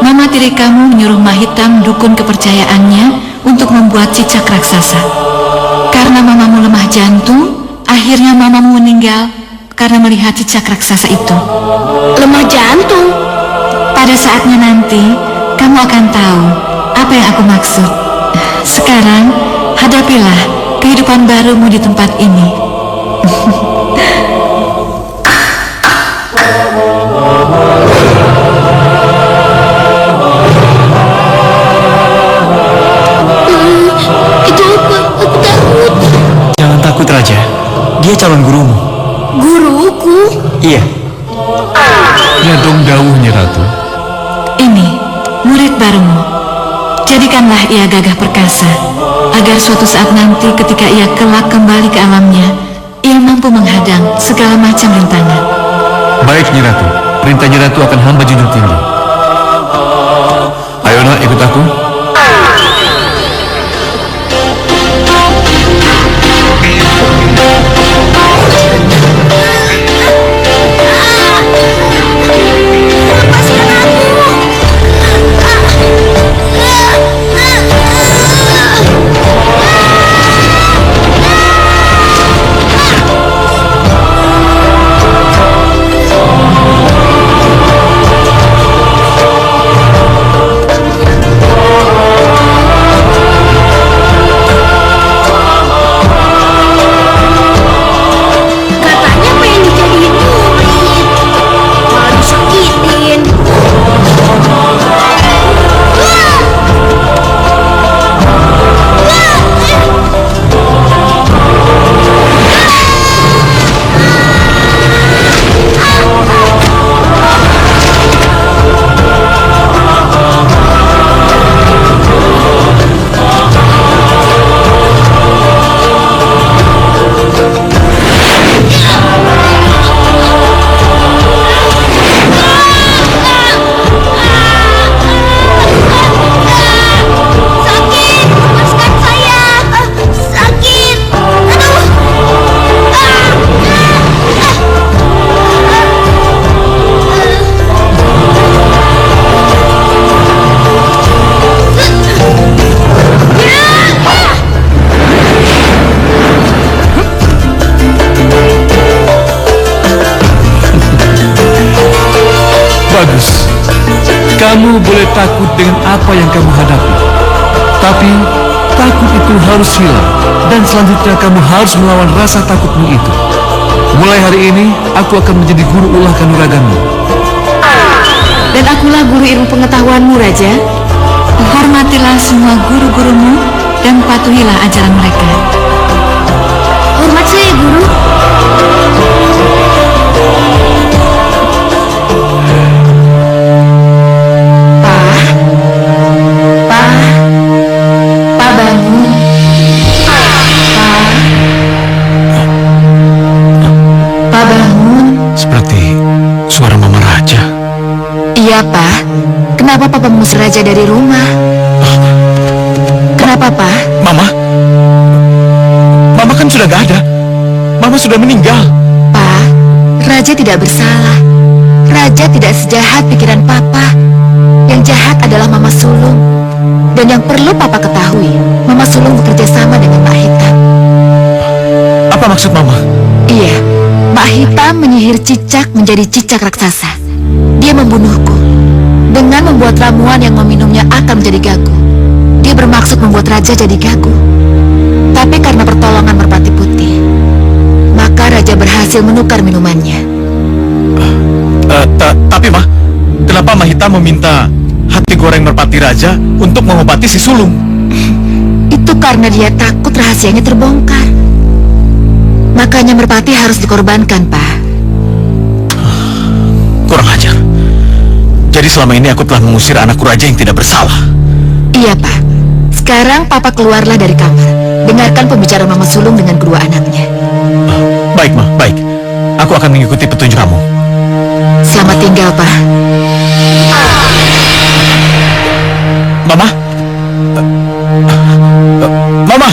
mama tiri kamu menyuruh Mahitam, dukun kepercayaannya, untuk membuat cicak raksasa. Karena mamamu lemah jantung, akhirnya mamamu meninggal karena melihat cicak raksasa itu. Lemah jantung. Pada saatnya nanti, kamu akan tahu apa yang aku maksud. Sekarang, hadapilah kehidupan barumu di tempat ini. Itu apa? Aku takut. Jangan takut, Raja. Dia calon gurumu. Guruku. Iya, Ya dong dawuh, Nyi Ratu. Ini, murid barumu. Jadikanlah ia gagah perkasa, agar suatu saat nanti ketika ia kelak kembali ke alamnya, ia mampu menghadang segala macam rintangan. Baik, Nyi Ratu. Perintah Nyi Ratu akan hamba junjung tinggi. Ayo nak, ikut aku. Lepaskan aku. Katanya pengen dijadiin murid. Malah disakitin. Sakit, lepaskan saya. Sakit. Aduh. Bagus. Kamu boleh takut dengan apa yang kamu hadapi. Tapi, takut itu harus hilang. Dan selanjutnya kamu harus melawan rasa takutmu itu. Mulai hari ini, aku akan menjadi guru ulah kanuraganmu. Dan akulah guru ilmu pengetahuanmu, Raja. Hormatilah semua guru-gurumu dan patuhilah ajaran mereka. Hormat saya, Guru. Pa bangun. Pa bangun. seperti suara Mama Raja. Iya, Pa. Kenapa Papa mengusir Raja dari rumah? Kenapa, Pa? Mama? Mama kan sudah gak ada. Mama sudah meninggal. Pa, Raja tidak bersalah. Raja tidak sejahat pikiran Papa. Yang jahat adalah Mama Sulung. Dan yang perlu Papa ketahui, Mama Sulung bekerja sama dengan Mak Hitam. Apa maksud Mama? Iya, Mak Hitam menyihir cicak menjadi cicak raksasa. Dia membunuhku dengan membuat ramuan yang meminumnya akan menjadi gagu. Dia bermaksud membuat raja jadi gagu. Tapi karena pertolongan Merpati Putih, maka raja berhasil menukar minumannya. Tapi Mah, kenapa Mahita meminta hati goreng Merpati Raja untuk mengobati si sulung? Itu karena dia takut rahasianya terbongkar. Makanya Merpati harus dikorbankan, Pak. Kurang ajar. Jadi selama ini aku telah mengusir anakku raja yang tidak bersalah. Iya, Pak. Sekarang Papa keluarlah dari kamar. Dengarkan pembicaraan Mama Sulung dengan kedua anaknya. Baik, Mah, baik. Aku akan mengikuti petunjuk kamu. Selamat tinggal, Pak. Mama? Mama?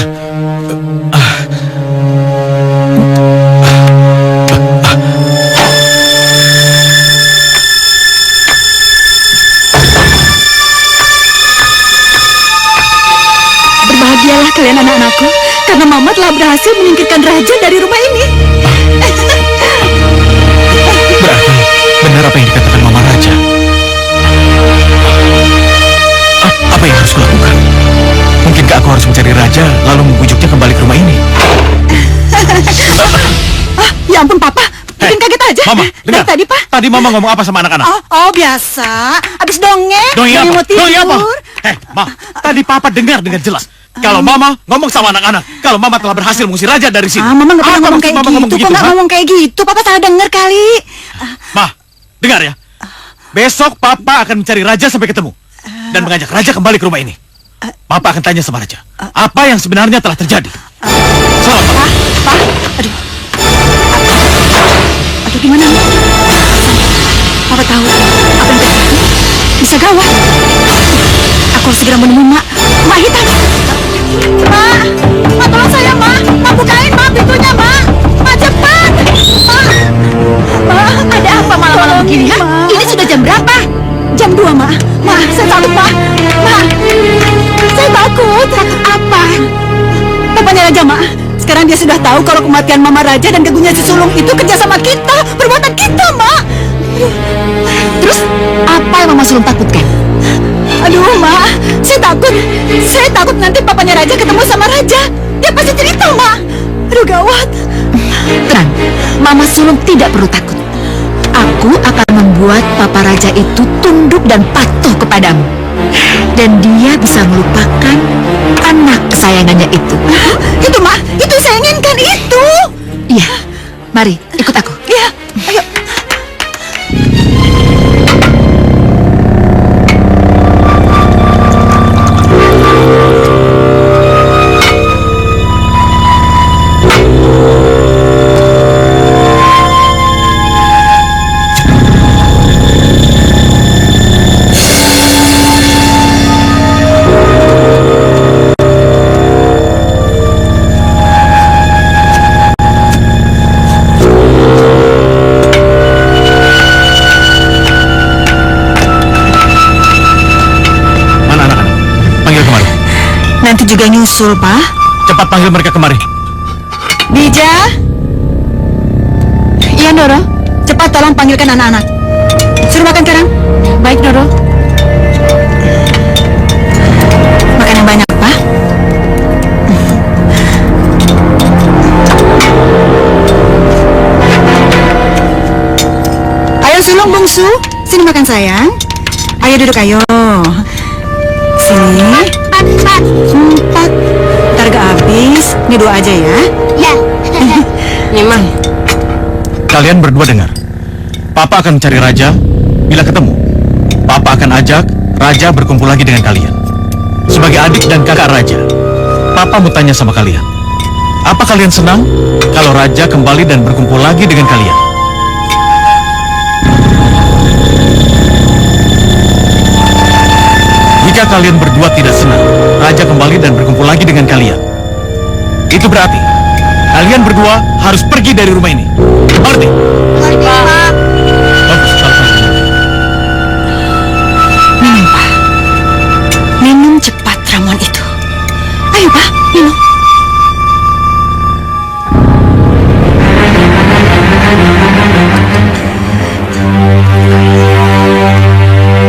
Berbahagialah kalian anak-anakku, karena Mama telah berhasil menyingkirkan raja dari rumah ini. Berarti benar apa yang dikatakan Mama Raja. Apa yang harus kulakukan? Mungkinkah aku harus mencari raja lalu membujuknya kembali ke rumah ini? Ya ampun, Papa. Bikin kaget aja. Mama, dengar. Dari tadi, Pak. Tadi Mama ngomong apa sama anak-anak? Oh, biasa. Abis dongeng. Dongeng apa? mau tidur. Dongeng apa? Ma, tadi Papa dengar dengan jelas. Kalau Mama ngomong sama anak-anak, kalau Mama telah berhasil mengusir raja dari sini. Mama nggak pernah Apa ngomong maksud kayak Mama gitu. ngomong Kok begitu, nggak ha? ngomong kayak gitu? Papa salah denger kali. Ma, dengar ya. Besok Papa akan mencari raja sampai ketemu dan mengajak raja kembali ke rumah ini. Papa akan tanya sama raja, apa yang sebenarnya telah terjadi. Selamat, Papa. Pak, aduh. Aduh, gimana nih? Papa tahu apa yang terjadi. Bisa gawat. Aku harus segera menemui Mak. Mak Hitam. Mak, Mak tolong saya, Mak. Mak bukain, Mak, pintunya, Mak. Mak cepat. Mak. Mak, Ada apa malam-malam begini, ha? Ini sudah jam berapa? jam 2, Mak. Mak, saya takut, Mak. Mak, saya takut. Takut apa? Papanya Raja, Mak. Sekarang dia sudah tahu kalau kematian Mama Raja dan kegunya si sulung itu kerja sama kita, perbuatan kita, Mak. Terus, apa yang Mama Sulung takutkan? Aduh, Mak, saya takut. Saya takut nanti papanya Raja ketemu sama Raja. Dia pasti cerita, Mak. Aduh, gawat. Tenang, Mama Sulung tidak perlu takut. Aku akan membuat Papa Raja itu tunduk dan patuh kepadamu. Dan dia bisa melupakan anak kesayangannya itu. Itu, Mak. Itu yang saya inginkan, itu. Iya, mari ikut aku. Iya, ayo. Nanti juga nyusul, Pak. Cepat panggil mereka kemari. Bija. Iya, Doro. Cepat tolong panggilkan anak-anak. Suruh makan sekarang. Baik, Doro. Makan yang banyak, Pak. Ayo sulung bungsu, sini makan sayang. Ayo duduk, ayo. Sini. 4. Ntar gak habis. Ini 2 aja ya. Ya. Nih, Mah. Kalian berdua dengar. Papa akan mencari raja. Bila ketemu, Papa akan ajak raja berkumpul lagi dengan kalian. Sebagai adik dan kakak raja, Papa mau tanya sama kalian. Apa kalian senang kalau raja kembali dan berkumpul lagi dengan kalian? Jika kalian berdua tidak senang raja kembali dan berkumpul lagi dengan kalian, itu berarti kalian berdua harus pergi dari rumah ini. Mengerti? Bagus, kalau kalian mengerti. Minum, Pak. Minum cepat ramuan itu. Ayo, Pak, minum.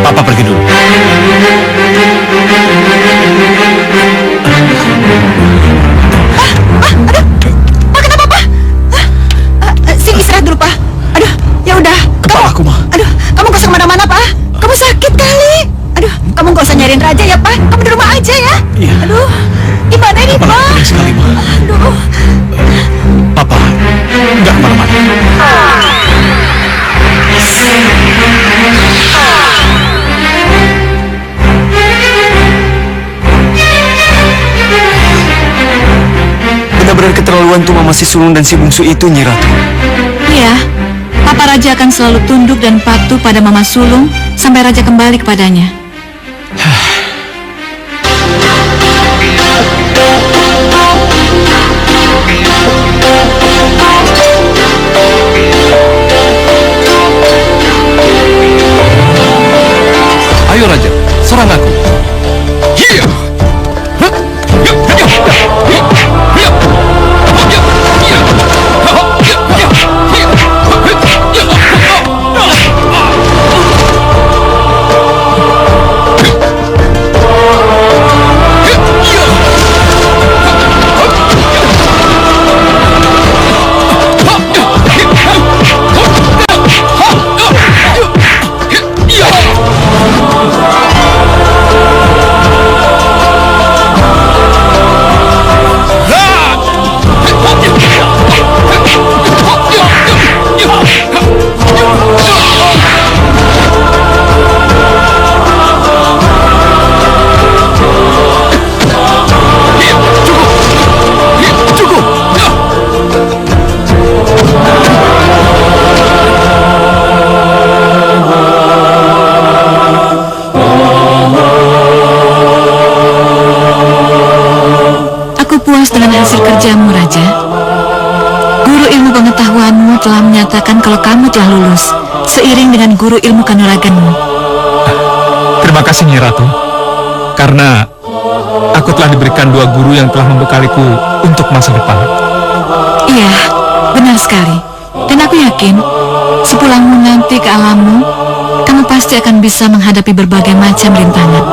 Papa pergi dulu. kamu nggak usah nyariin Raja ya, Pak. Kamu di rumah aja ya. Iya. Aduh, gimana ini, Kepala Pak? pening sekali, Ma. Aduh. Papa, nggak kemana-mana. Benar-benar keterlaluan tuh Mama si Sulung dan si Bungsu itu, Nyi Ratu. Iya, Papa Raja akan selalu tunduk dan patuh pada Mama Sulung sampai Raja kembali kepadanya. Ayo Raja, serang aku. Dengan hasil kerjamu, Raja. Guru ilmu pengetahuanmu telah menyatakan kalau kamu telah lulus, seiring dengan guru ilmu kanuraganmu. Terima kasih Nyi Ratu. Karena aku telah diberikan 2 guru yang telah membekaliku untuk masa depan. Iya, benar sekali. Dan aku yakin, sepulangmu nanti ke alammu, kamu pasti akan bisa menghadapi berbagai macam rintangan.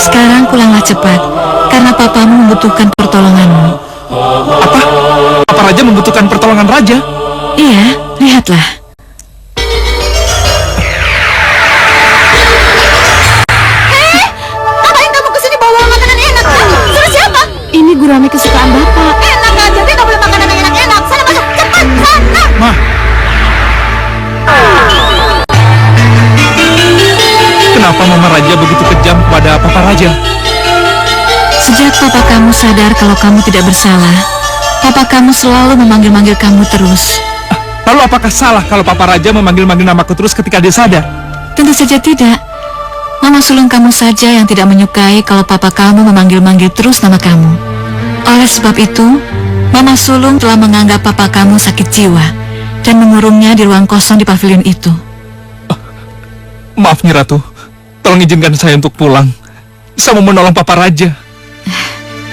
Sekarang pulanglah cepat, karena papamu membutuhkan pertolonganmu. Apa? Apa Raja membutuhkan pertolongan Raja? Iya, lihatlah. Ngapain kamu kesini bawa makanan enak? Suruh siapa? Ini gurame kesukaan Bapak. Enak aja, dia nggak boleh makanan yang enak-enak. Sana masuk, cepat, sana. Ma, kenapa Mama Raja begitu kejam kepada Papa Raja? Sejak papa kamu sadar kalau kamu tidak bersalah, papa kamu selalu memanggil-manggil kamu terus. Lalu apakah salah kalau Papa Raja memanggil-manggil namaku terus ketika dia sadar? Tentu saja tidak. Mama sulung kamu saja yang tidak menyukai kalau papa kamu memanggil-manggil terus nama kamu. Oleh sebab itu, Mama sulung telah menganggap papa kamu sakit jiwa dan mengurungnya di ruang kosong di pavilion itu. Maaf Nyi Ratu, tolong izinkan saya untuk pulang. Saya mau menolong Papa Raja.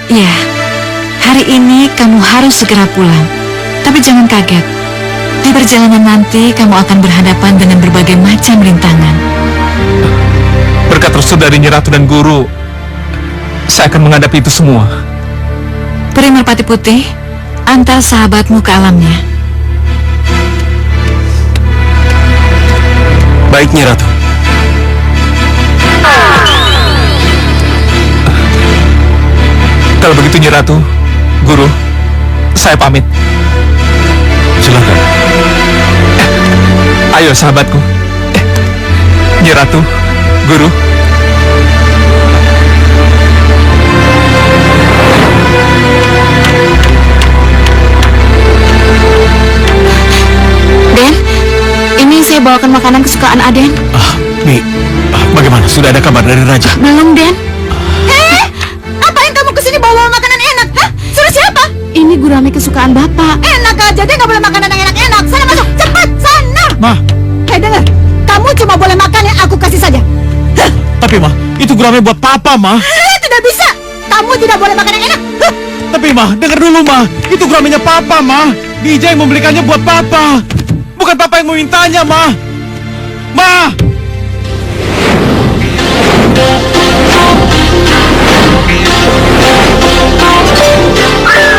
Iya, hari ini kamu harus segera pulang. Tapi jangan kaget. Di perjalanan nanti kamu akan berhadapan dengan berbagai macam rintangan. Berkat restu dari Nyi Ratu dan Guru, saya akan menghadapi itu semua. Peri Merpati Putih, antar sahabatmu ke alamnya. Baik, Nyi Ratu. Kalau begitu Nyi Ratu, Guru, saya pamit. Silakan. Ayo sahabatku. Nyi Ratu, Guru. Den, ini saya bawakan makanan kesukaan Aden. Mi, bagaimana? Sudah ada kabar dari Raja? Belum, Den. Ngapain kamu kesini bawa makanan enak? Hah? Suruh siapa? Ini gurame kesukaan Bapak. Enak aja, dia nggak boleh makanan yang enak-enak. Sana masuk, cepat, sana. Ma, Hei, dengar. Kamu cuma boleh makan yang aku kasih saja. Hah? tapi Ma, itu gurame buat Papa, Ma. Tidak bisa. Kamu tidak boleh makan yang enak. Hah? Tapi Ma, dengar dulu Ma, itu guramenya Papa, Ma. DJ yang membelikannya buat Papa. Bukan Papa yang memintanya, Ma. Ma!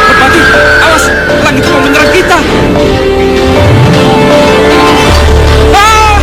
Merpati, awas, langit mau menyerang kita. Ah!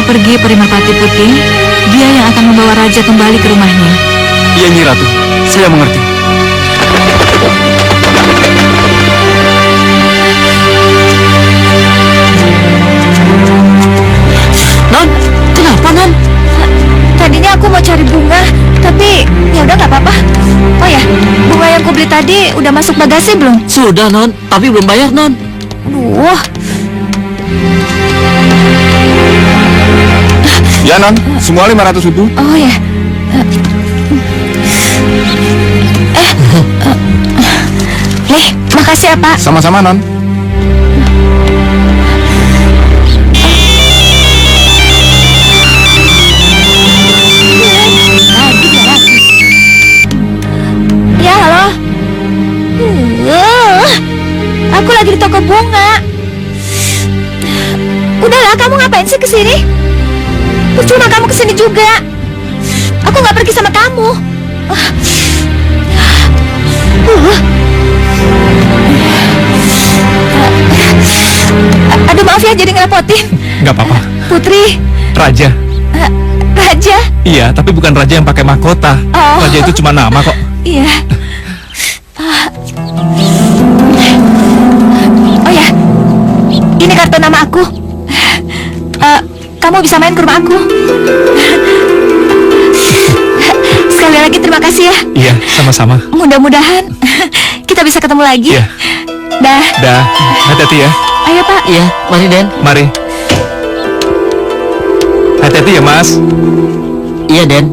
pergi Perimapati Putih, dia yang akan membawa raja kembali ke rumahnya. Iya, Nyi Ratu. Saya mengerti. Non, kenapa Non? Tadinya aku mau cari bunga, tapi ya udah nggak apa-apa. Oh ya, bunga yang kubeli tadi udah masuk bagasi belum? Sudah, Non. Tapi belum bayar, Non. Duh, Ya non, semua 500.000. oh ya. Nih, makasih ya Pak. Sama-sama non. Ya, halo. Aku lagi di toko bunga. Udahlah, kamu ngapain sih kesini? Percuma kamu kesini juga. Aku nggak pergi sama kamu. Aduh, maaf ya jadi ngerepotin. Nggak apa-apa. Putri, Raja. Raja. Iya, tapi bukan raja yang pakai mahkota. Oh. Raja itu cuma nama kok. Iya. Oh ya, ini kartu nama aku. Kamu bisa main ke rumah aku. Sekali lagi terima kasih ya. Iya, sama-sama. Mudah-mudahan kita bisa ketemu lagi. Iya. Dah. Dah, hati-hati ya. Ayo Pak. Iya, mari Den. Mari. Hati-hati ya, Mas. Iya, Den.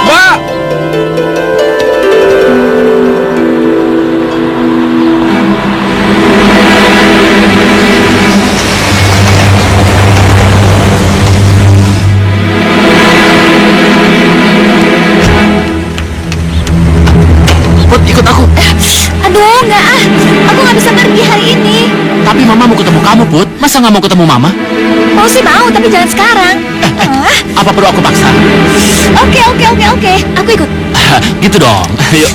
Mbak! Put, ikut aku. Aduh, enggak ah. Aku nggak bisa pergi hari ini. Tapi Mama mau ketemu kamu, Put. Masa nggak mau ketemu Mama? Mau sih mau, tapi jangan sekarang. Apa perlu aku paksa? Oke. Aku ikut. Gitu dong. Ayo.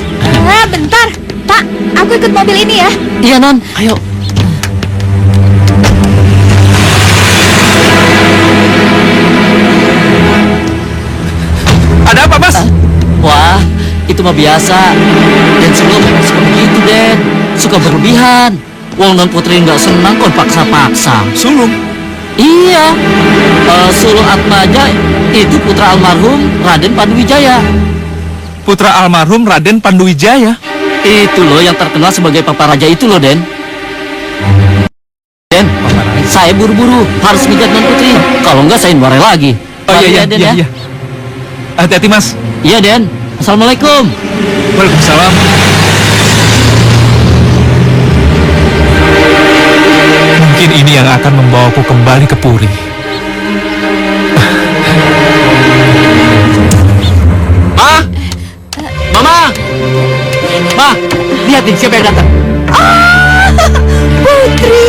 Bentar. Pak, aku ikut mobil ini ya. Iya, Non. Ayo. Ada apa, Mas? Wah, itu mah biasa. Dan sebelum memang suka begitu, Den. Suka berlebihan. Wong Non Putri nggak senang kon paksa-paksa. Sulung. Iya. Sulung Atmaja itu putra almarhum Raden Panduwijaya. Putra almarhum Raden Panduwijaya. Itu loh yang terkenal sebagai Papa Raja itu loh, Den. Den, saya buru-buru harus ngejar Non Putri. Kalau enggak saya nuare lagi. Oh Mari iya, ya, Den, iya, ya. iya. Hati-hati, Mas. Iya, Den. Assalamualaikum. Waalaikumsalam. Mungkin ini yang akan membawaku kembali ke Puri. Ma! Mama! Ma! Lihat nih siapa yang datang. Putri,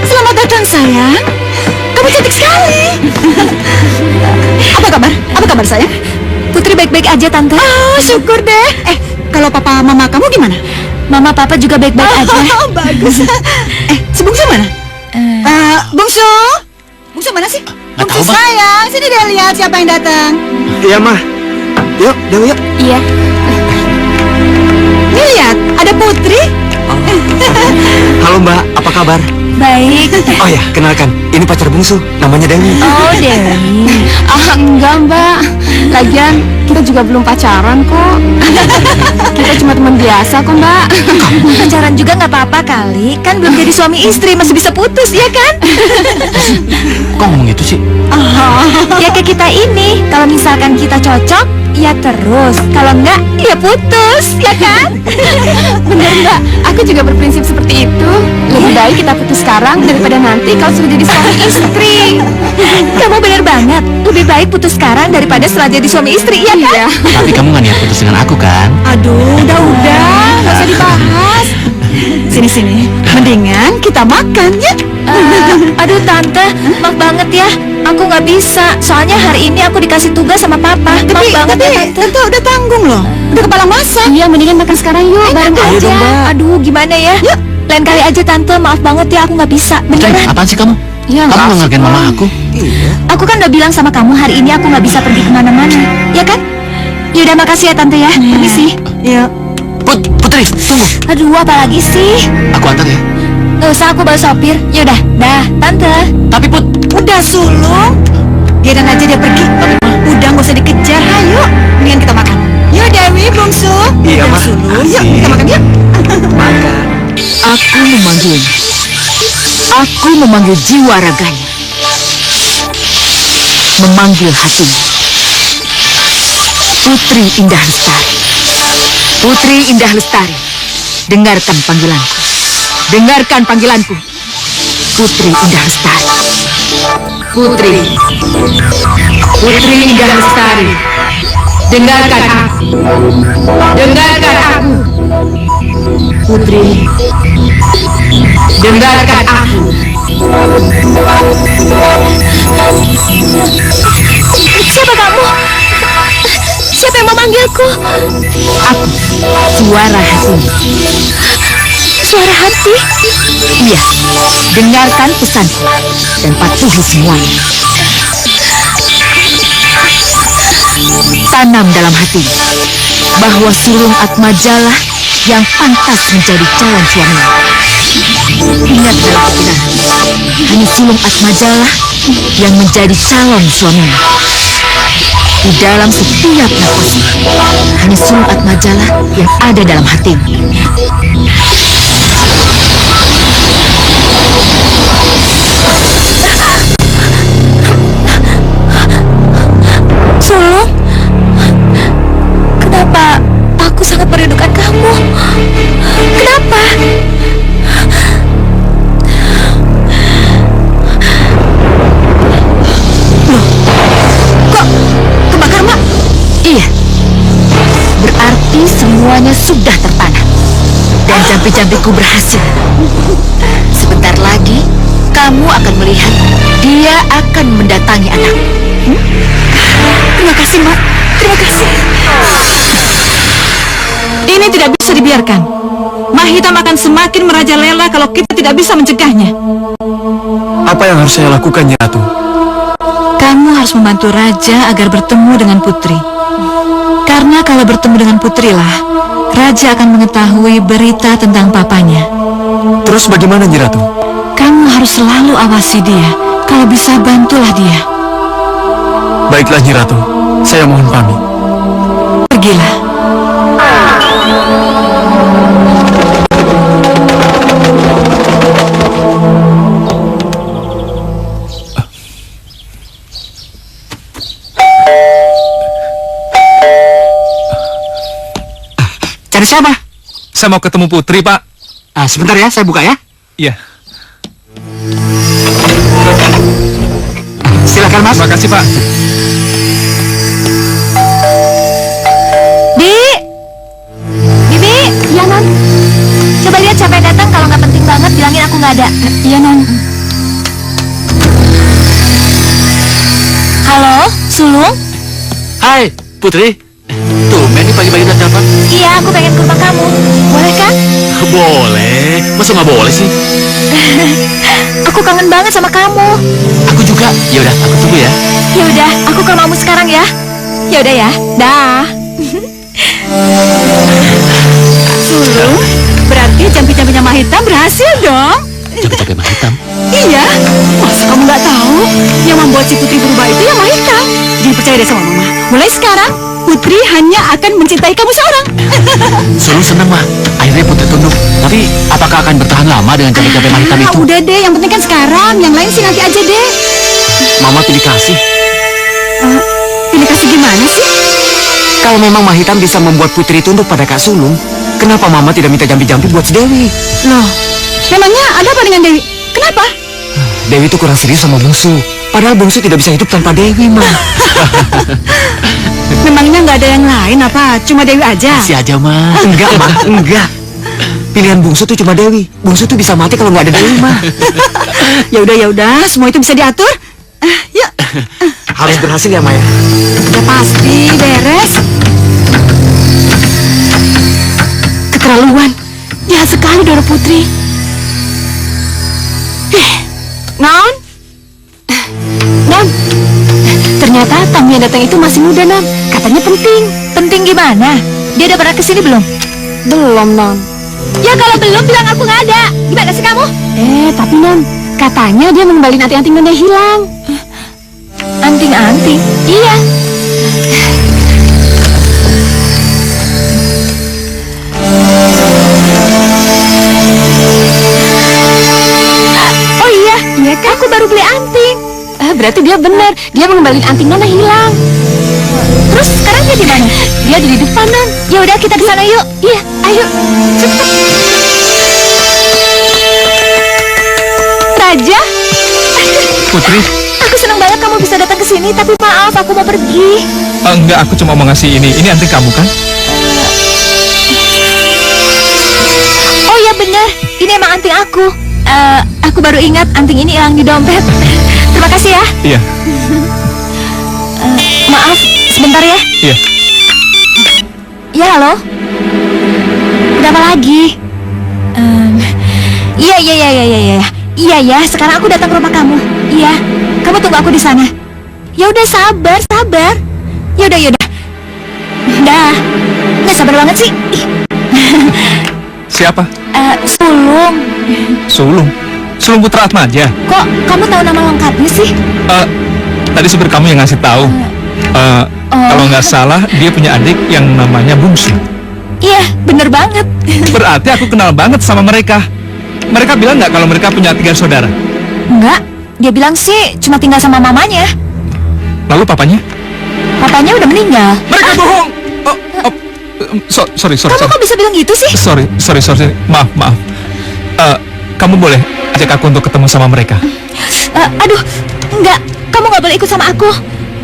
selamat datang sayang. Kamu cantik sekali. Apa kabar? Apa kabar sayang? Putri baik-baik aja, Tante. Oh, syukur deh. Kalau papa mama kamu gimana? Mama Papa juga baik-baik aja. Bagus. Si Bungsu mana? Bungsu? Bungsu mana sih? Nggak Bungsu tahu, Ma. sayang, sini deh lihat siapa yang datang. Iya, Ma. Yuk, Dewi, yuk. Iya. Nih lihat, ada Putri. Halo, Mbak. Apa kabar? Baik. Oh ya, kenalkan. Ini pacar bungsu. Namanya Dewi. Oh, Dewi. Enggak, Mbak. Lagian kita juga belum pacaran kok. Kita cuma teman biasa kok, Mbak. Pacaran juga nggak apa-apa kali. Kan belum jadi suami istri, masih bisa putus, ya kan? Kok ngomong gitu sih? Ya kayak kita ini. Kalau misalkan kita cocok, ya terus. Kalau enggak, ya putus, ya kan? Bener, Mbak. Aku juga berprinsip seperti itu. Lebih baik kita putus sekarang daripada nanti kalau sudah jadi suami istri. Kamu bener banget. Lebih baik putus sekarang daripada setelah jadi suami istri, ya kan? Iya. Tapi kamu nggak niat putus dengan aku kan? Aduh, udah, nggak usah dibahas. Sini. Mendingan kita makan ya. Aduh Tante, maaf banget ya. Aku nggak bisa. Soalnya hari ini aku dikasih tugas sama Papa. Maaf banget ya Tante. Tante udah tanggung loh. Udah kepala masak. Iya, mendingan makan sekarang yuk. Bareng Ayo aja. dong, Mbak. Aduh, gimana ya? Yuk. Lain kali aja Tante. Maaf banget ya, aku nggak bisa. Putri, Beneran. apaan sih kamu? Iya, Kamu nggak ngertiin mama aku? Aku kan udah bilang sama kamu hari ini aku nggak bisa pergi kemana-mana, ya kan? Yaudah, makasih ya Tante ya. Permisi. Iya. Putri, tunggu. Aduh, apa lagi sih? Aku antar ya. Nggak usah, aku bawa sopir. Yaudah, dah, Tante. Tapi Put, Udah Sulung. Biarin aja dia pergi. Udah nggak usah dikejar. Ayo, mendingan kita makan. Yuk Dewi, Bungsu. Iya, Udah, Ma. Sulung. Yuk, kita makan yuk. Aku memanggilnya. Aku memanggil jiwa raganya. Memanggil hatinya. Putri Indah Lestari. Putri Indah Lestari. Dengarkan panggilanku. Dengarkan panggilanku. Putri Indah Lestari. Putri. Putri Indah Lestari. Dengarkan aku. Dengarkan aku. Putri. Dengarkan aku. Siapa kamu? Siapa yang memanggilku? Aku, suara hati. Suara hati? Iya, dengarkan pesanku dan patuhi semuanya. Tanam dalam hati bahwa Sulung Atmajalah yang pantas menjadi calon suaminya. Ingat dalam pikiran, hanya Sulung Atmajalah yang menjadi calon suaminya. Di dalam setiap nafasnya, hanya Sulung Atmajalah yang ada dalam hatinya. Sulung, kenapa aku sangat merindukan kamu? Kenapa? Kebakar, Mak. Iya, berarti semuanya sudah tertanam dan jampi-jampiku berhasil. Sebentar lagi kamu akan melihat dia akan mendatangi anakmu. Terima kasih, Mak. Terima kasih. Ini tidak bisa dibiarkan. Mahitam akan semakin merajalela kalau kita tidak bisa mencegahnya. Apa yang harus saya lakukan, Nyi Ratu? Kamu harus membantu Raja agar bertemu dengan Putri. Karena kalau bertemu dengan Putrilah, Raja akan mengetahui berita tentang papanya. Terus bagaimana, Nyi Ratu? Kamu harus selalu awasi dia. Kalau bisa, bantulah dia. Baiklah, Nyi Ratu. Saya mohon pamit. Pergilah. Cari siapa? Saya mau ketemu Putri, Pak. Sebentar ya, saya buka ya. Iya. Silakan, Mas. Terima kasih, Pak. Bibi, iya non. Coba lihat siapa yang datang. Kalau nggak penting banget, bilangin aku nggak ada. Iya non. Halo, Sulung? Hai, Putri. Tumben nih pagi-pagi udah telepon. Iya, aku pengen ke rumah kamu. Boleh kan? Boleh. Masa nggak boleh sih? Aku kangen banget sama kamu. Aku juga. Ya udah, aku tunggu ya. Ya udah, aku ke rumahmu sekarang ya. Ya udah ya. Dah. Sulung, berarti jampi-jampinya Mahitam berhasil dong. Capek-capek mah hitam. Iya, masa kamu nggak tahu? Yang membuat si Putri berubah itu yang Mahitam. Jadi percaya deh sama Mama. Mulai sekarang, Putri hanya akan mencintai kamu seorang. Sulung seneng mah. Akhirnya Putri tunduk. Tapi apakah akan bertahan lama dengan capek-capek mah hitam itu? Udah deh, yang penting kan sekarang. Yang lain sih nanti aja deh. Mama pilih kasih. Pilih kasih gimana sih? Kalau memang Mahitam bisa membuat Putri tunduk pada Kak Sulung, kenapa Mama tidak minta jampi-jampi buat si Dewi? Loh, memangnya ada apa dengan Dewi? Kenapa? Dewi itu kurang serius sama Bungsu. Padahal Bungsu tidak bisa hidup tanpa Dewi, Ma. Memangnya nggak ada yang lain apa? Cuma Dewi aja? Si aja mah. Enggak, Ma. Enggak. Pilihan Bungsu tuh cuma Dewi. Bungsu tuh bisa mati kalau nggak ada Dewi, Ma. Ya udah, semua itu bisa diatur. Yuk. Harus berhasil ya, Maya. Udah pasti beres. Keterlaluan. Jahat sekali Doro Putri. Non? Non? Ternyata tamu yang datang itu masih muda, Non. Katanya penting. Penting gimana? Dia udah pernah kesini belum? Belum, Non. Ya kalau belum bilang aku nggak ada. Gimana sih kamu? Tapi Non, katanya dia mengembalikan anting-anting Non yang hilang. Anting-anting? Iya. Oh iya kan? Aku baru beli anting. Berarti dia benar. Dia mengembalikan anting Non yang hilang. Terus sekarang dia di mana? Dia ada di depan, Non. Ya udah kita ke sana yuk. Iya, ayo. Cepat. Raja? Putri, Aku senang banget kamu bisa datang ke sini, tapi maaf aku mau pergi. enggak, aku cuma mau ngasih ini. Ini anting kamu kan? Oh ya benar, ini emang anting aku. Aku baru ingat anting ini hilang di dompet. Terima kasih ya. Iya, Maaf, sebentar ya. iya. Ya halo. Ada apa lagi? Iya ya. Sekarang aku datang ke rumah kamu. Iya. Kamu tunggu aku di sana. Ya udah sabar. Ya udah. Dah. Nggak sabar banget sih. Siapa? Sulung. Sulung. Sulung Putra Atmaja. Kok kamu tahu nama lengkapnya sih? Tadi supir kamu yang ngasih tahu. Kalau nggak salah, dia punya adik yang namanya Bungsu. Iya, bener banget. Berarti aku kenal banget sama mereka. Mereka bilang nggak kalau mereka punya 3 saudara? Enggak, dia bilang sih cuma tinggal sama mamanya. Lalu papanya? Papanya udah meninggal. Mereka bohong. Sorry. Kamu kok bisa bilang gitu sih? Sorry. Maaf. Kamu boleh ajak aku untuk ketemu sama mereka. Aduh, enggak. Kamu nggak boleh ikut sama aku.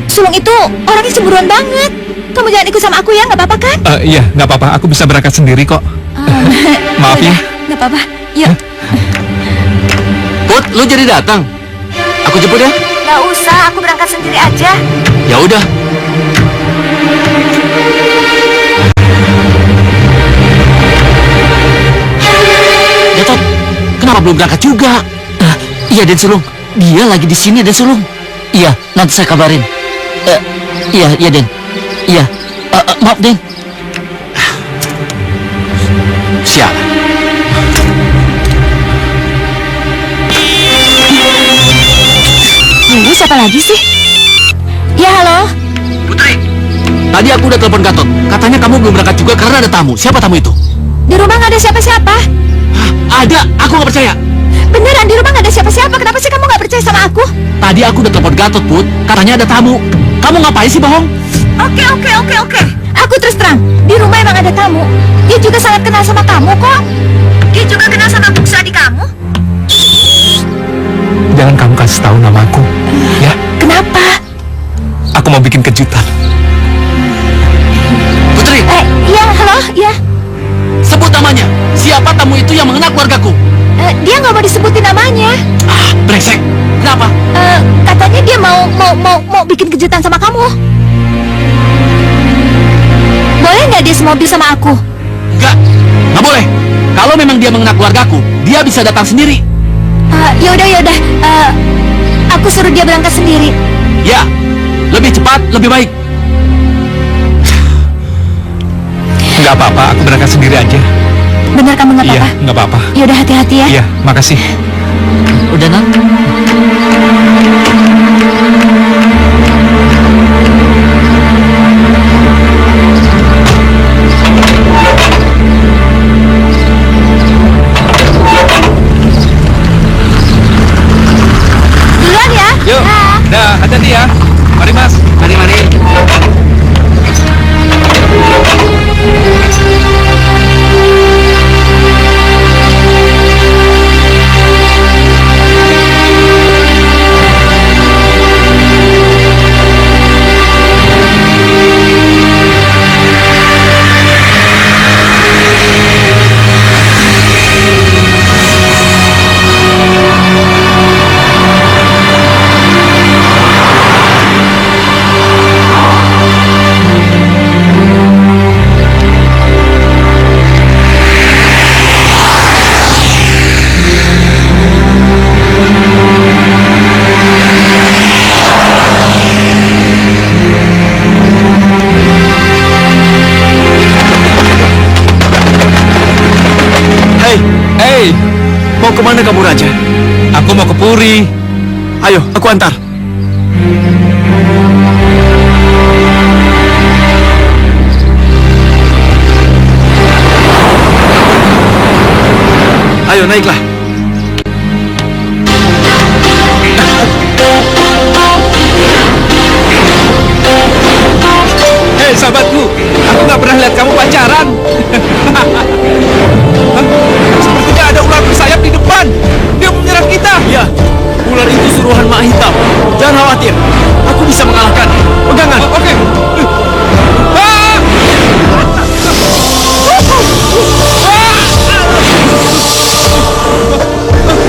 Sulung itu orangnya cemburuan banget. Kamu jangan ikut sama aku ya, nggak apa-apa kan? Iya, nggak apa-apa. Aku bisa berangkat sendiri kok. Maaf ya. Nggak apa-apa. Yuk. Put, lu jadi datang? Aku jemput ya? Nggak usah, aku berangkat sendiri aja. Ya udah. Gatot, kenapa belum berangkat juga? Iya, Den Sulung. Dia lagi di sini, Den Sulung. Iya, nanti saya kabarin. Iya, Den. Iya. Maaf, Den. Sialan. Ini siapa lagi sih? Ya, halo. Putri, tadi aku udah telepon Gatot. Katanya kamu belum berangkat juga karena ada tamu. Siapa tamu itu? Di rumah nggak ada siapa-siapa. Hah, ada. Aku nggak percaya. Beneran, di rumah nggak ada siapa-siapa. Kenapa sih kamu nggak percaya sama aku? Tadi aku udah telepon Gatot, Put. Katanya ada tamu. Kamu ngapain sih bohong? Oke. Aku terus terang, di rumah emang ada tamu. Dia juga sangat kenal sama kamu kok. Dia juga kenal sama bungsu adik kamu. Jangan kamu kasih tahu namaku, ya? Kenapa? Aku mau bikin kejutan. Putri, Iya, halo, iya. sebut namanya. Siapa tamu itu yang mengenal keluargaku? Dia nggak mau disebutin namanya. Ah, brengsek. Kenapa? Katanya dia mau bikin kejutan sama kamu. Boleh nggak dia semobil sama aku? Nggak boleh. Kalau memang dia mengenal keluargaku, dia bisa datang sendiri. Yaudah. Aku suruh dia berangkat sendiri. Ya, lebih cepat, lebih baik. Nggak apa-apa, aku berangkat sendiri aja. Bener kamu nggak Iya, apa-apa? nggak apa-apa. Yaudah hati-hati ya. Iya, makasih. Udah, Nan? Duluan ya. Yuk, dah, hati-hati ya. Mari mas. Mari. Hei, Mau kemana kamu, Raja? aku mau ke Puri. Ayo, aku antar. Ayo, naiklah. Hei sahabatku, aku nggak pernah lihat kamu pacaran. Hah? Sepertinya ada ular bersayap di depan. Dia mau menyerang kita. Ya, ular itu suruhan Mak Hitam. Jangan khawatir, aku bisa mengalahkan. Pegangan. Oke. Ah!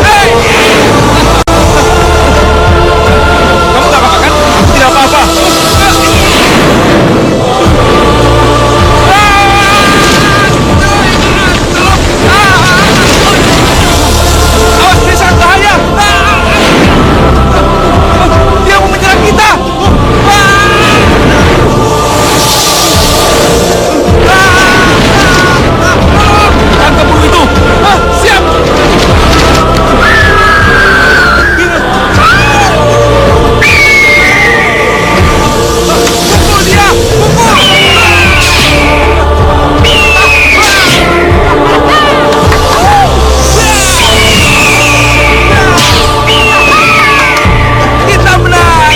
Hei! Kamu nggak apa-apa kan? Tidak apa-apa. Awas, dia sangat bahaya. Dia mau menyerang kita. Tangkap burung itu. Siap. Pukul dia. Pukul. Kita menang.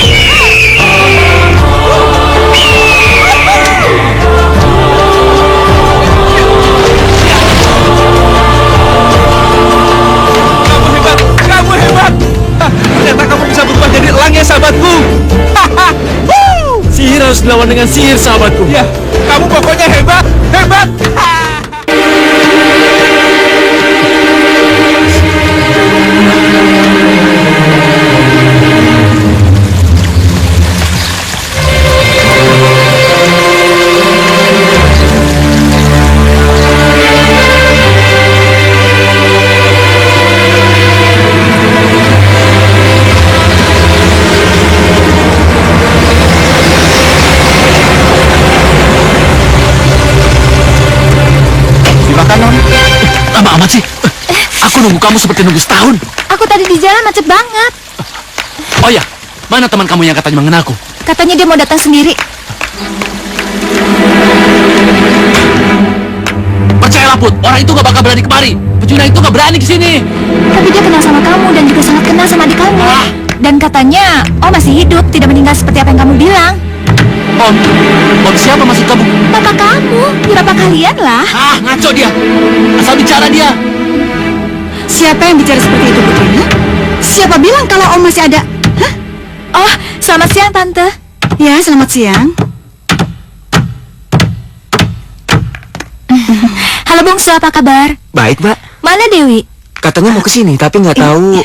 Kamu hebat, kamu hebat. Ternyata kamu bisa berubah jadi elang ya sahabatku. Sihir harus dilawan dengan sihir, sahabatku. Ya, kamu pokoknya hebat, hebat. Dimakan, Non. Lama amat sih. Aku nunggu kamu seperti nunggu setahun. Aku tadi di jalan macet banget. Oh ya, mana teman kamu yang katanya mengenalku? Katanya dia mau datang sendiri. Percayalah, Put, orang itu gak bakal berani kemari. Pecuna itu gak berani kesini. Tapi dia kenal sama kamu dan juga sangat kenal sama adik kamu. Dan katanya, oh masih hidup, tidak meninggal seperti apa yang kamu bilang. Om siapa maksud kamu? Bapak kamu, berapa kalian lah. Ah, ngaco dia. Asal bicara dia. Siapa yang bicara seperti itu, Putri? Hah? Siapa bilang kalau Om masih ada? Hah? Oh, selamat siang Tante. Ya, selamat siang. Halo Bungsu, apa kabar? Baik, Mbak. Mana Dewi? Katanya mau kesini, tapi nggak tahu.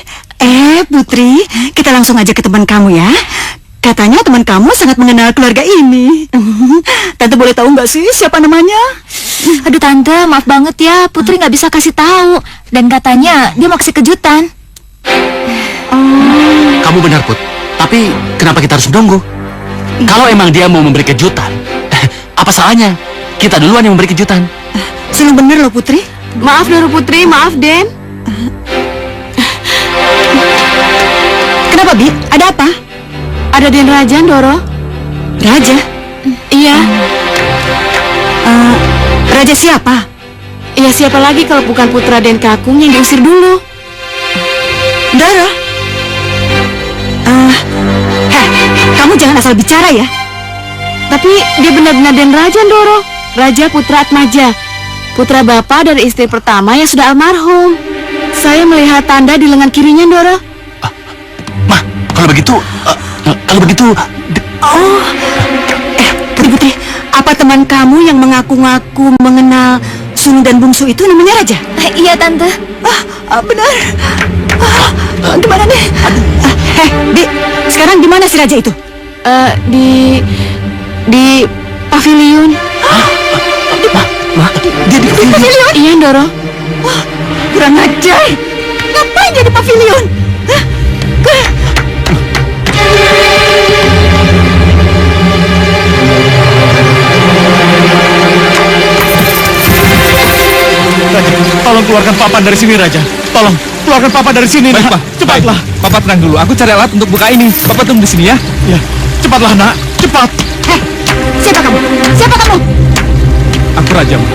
Putri, kita langsung aja ke teman kamu ya. Katanya teman kamu sangat mengenal keluarga ini. Tante boleh tahu nggak sih siapa namanya? Aduh Tante, maaf banget ya, Putri nggak bisa kasih tahu. Dan katanya dia mau kasih kejutan. Kamu benar, Put. Tapi kenapa kita harus menunggu? Kalau emang dia mau memberi kejutan, apa salahnya? Kita duluan yang memberi kejutan. Selalu bener loh, Putri. Maaf Doro Putri, maaf Den. Kenapa, Bi? Ada apa? Ada Den Rajan, Doro. Raja? Iya. Raja siapa? Iya siapa lagi kalau bukan putra Den Kakung yang diusir dulu. Dara? Kamu jangan asal bicara ya. Tapi dia benar-benar Den Rajan, Doro. Raja Putra Atmaja, putra bapak dari istri pertama yang sudah almarhum. Saya melihat tanda di lengan kirinya, Doro. Mah, kalau begitu, Putri, apa teman kamu yang mengaku-ngaku mengenal Sunu dan Bungsu itu namanya Raja? Iya Tante. Benar. Gimana nih? Di, sekarang di mana si Raja itu? Di pavilion. dia di Pavilion? Iya, Doro. Kurang ajar. Ngapain dia di pavilion? Raja, tolong keluarkan Papa dari sini, Raja. Tolong, keluarkan Papa dari sini, Baik, nak. Pak. Cepatlah. Baik. Papa tenang dulu. Aku cari alat untuk buka ini. Papa tunggu di sini ya. Ya, cepatlah, nak. Cepat. Hei, siapa kamu? Siapa kamu? Aku Raja, Ma.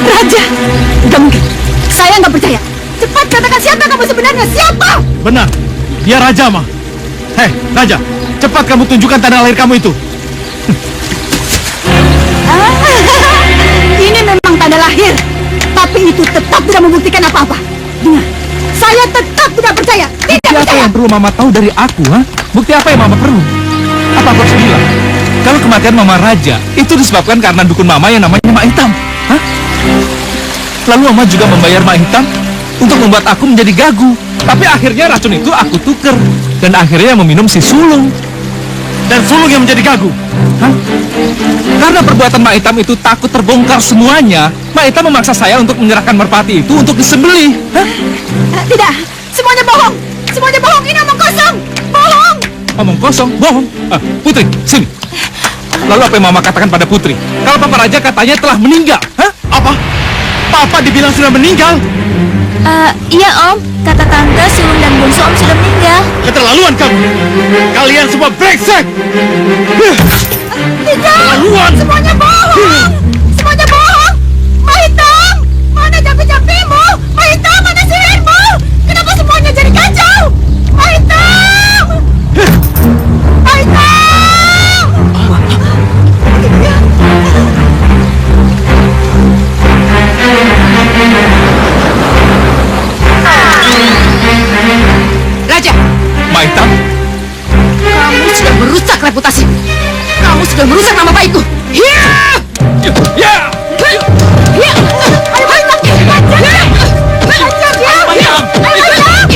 Raja? Gak mungkin. Saya nggak percaya. Cepat katakan siapa kamu sebenarnya? Siapa? Benar, dia Raja, Ma. Hei, Raja, cepat kamu tunjukkan tanda lahir kamu itu. Ini memang tanda lahir. Tapi itu tetap tidak membuktikan apa-apa. Dengar, saya tetap tidak percaya. Tidak Bukti apa percaya. yang perlu Mama tahu dari aku, ha? Bukti apa yang Mama perlu? Apa aku harus bilang? Kalau kematian Mama Raja itu disebabkan karena dukun Mama yang namanya Mak Hitam, hah? Lalu Mama juga membayar Mak Hitam untuk membuat aku menjadi gagu. Tapi akhirnya racun itu aku tuker dan akhirnya meminum si sulung. Dan sulung yang menjadi gagu. Hah? Karena perbuatan Mak Hitam itu takut terbongkar semuanya, Mak Hitam memaksa saya untuk menyerahkan merpati itu untuk disembelih. Hah? Tidak, semuanya bohong. Semuanya bohong. Ini omong kosong. Bohong. Omong kosong, bohong. Putri, sini. Lalu apa yang Mama katakan pada Putri? Kalau Papa Raja katanya telah meninggal. Hah? Apa? Papa dibilang sudah meninggal? Iya Om, kata Tante, Sulung dan Bungsu Om sudah meninggal. Keterlaluan kamu. Kalian semua brengsek. Tidak. Keterlaluan. Semuanya bohong. Semuanya bohong. Mahitam, mana jampi-jampimu? Mahitam, mana sihirmu? Kenapa semuanya jadi kacau? Mahitam. Mahitam. Raja, Mak Hitam? kamu sudah merusak reputasi. Kamu sudah merusak nama baikku. Hiya! Ya! Hiya! Ayo Mahitam, hajar! Hajar dia! Ayo Mahitam!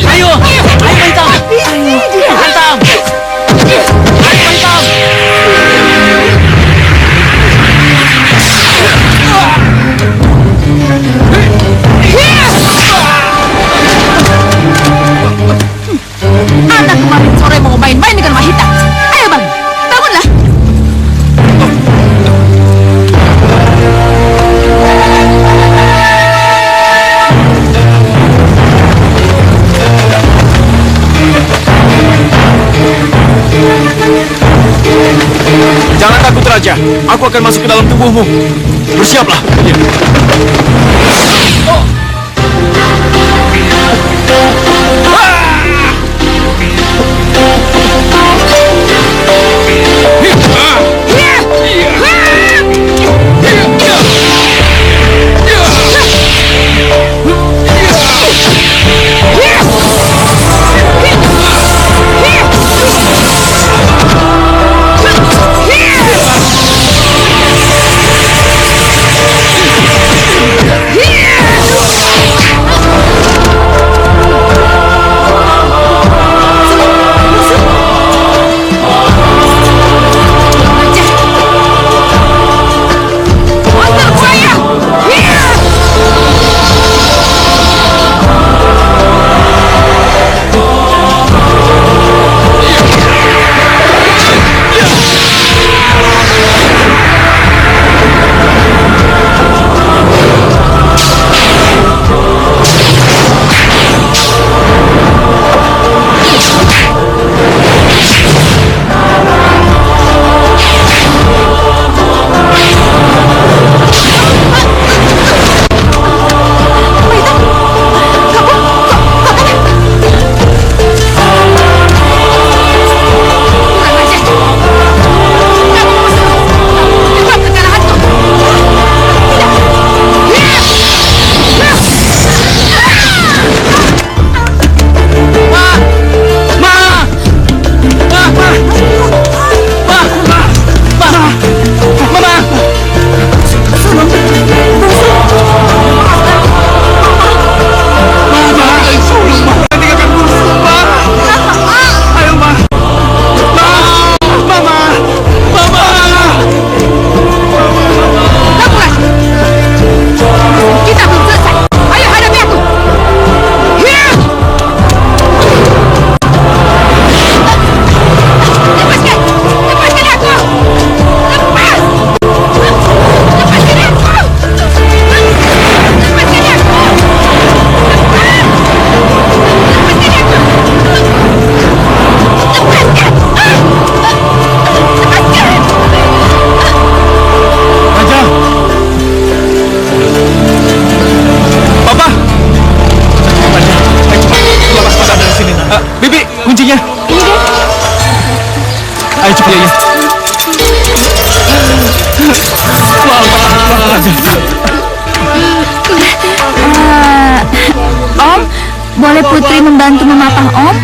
Ayo, ayo Hitam. Habisi dia! Hitam. Ayo Hitam. Anak kemarin sore mau main-main dengan Mahitam. Ayo bangun, bangunlah. Jangan takut Raja, aku akan masuk ke dalam tubuhmu. Bersiaplah. iya. Maaf, Raja. Om, boleh Putri membantu memapah Om?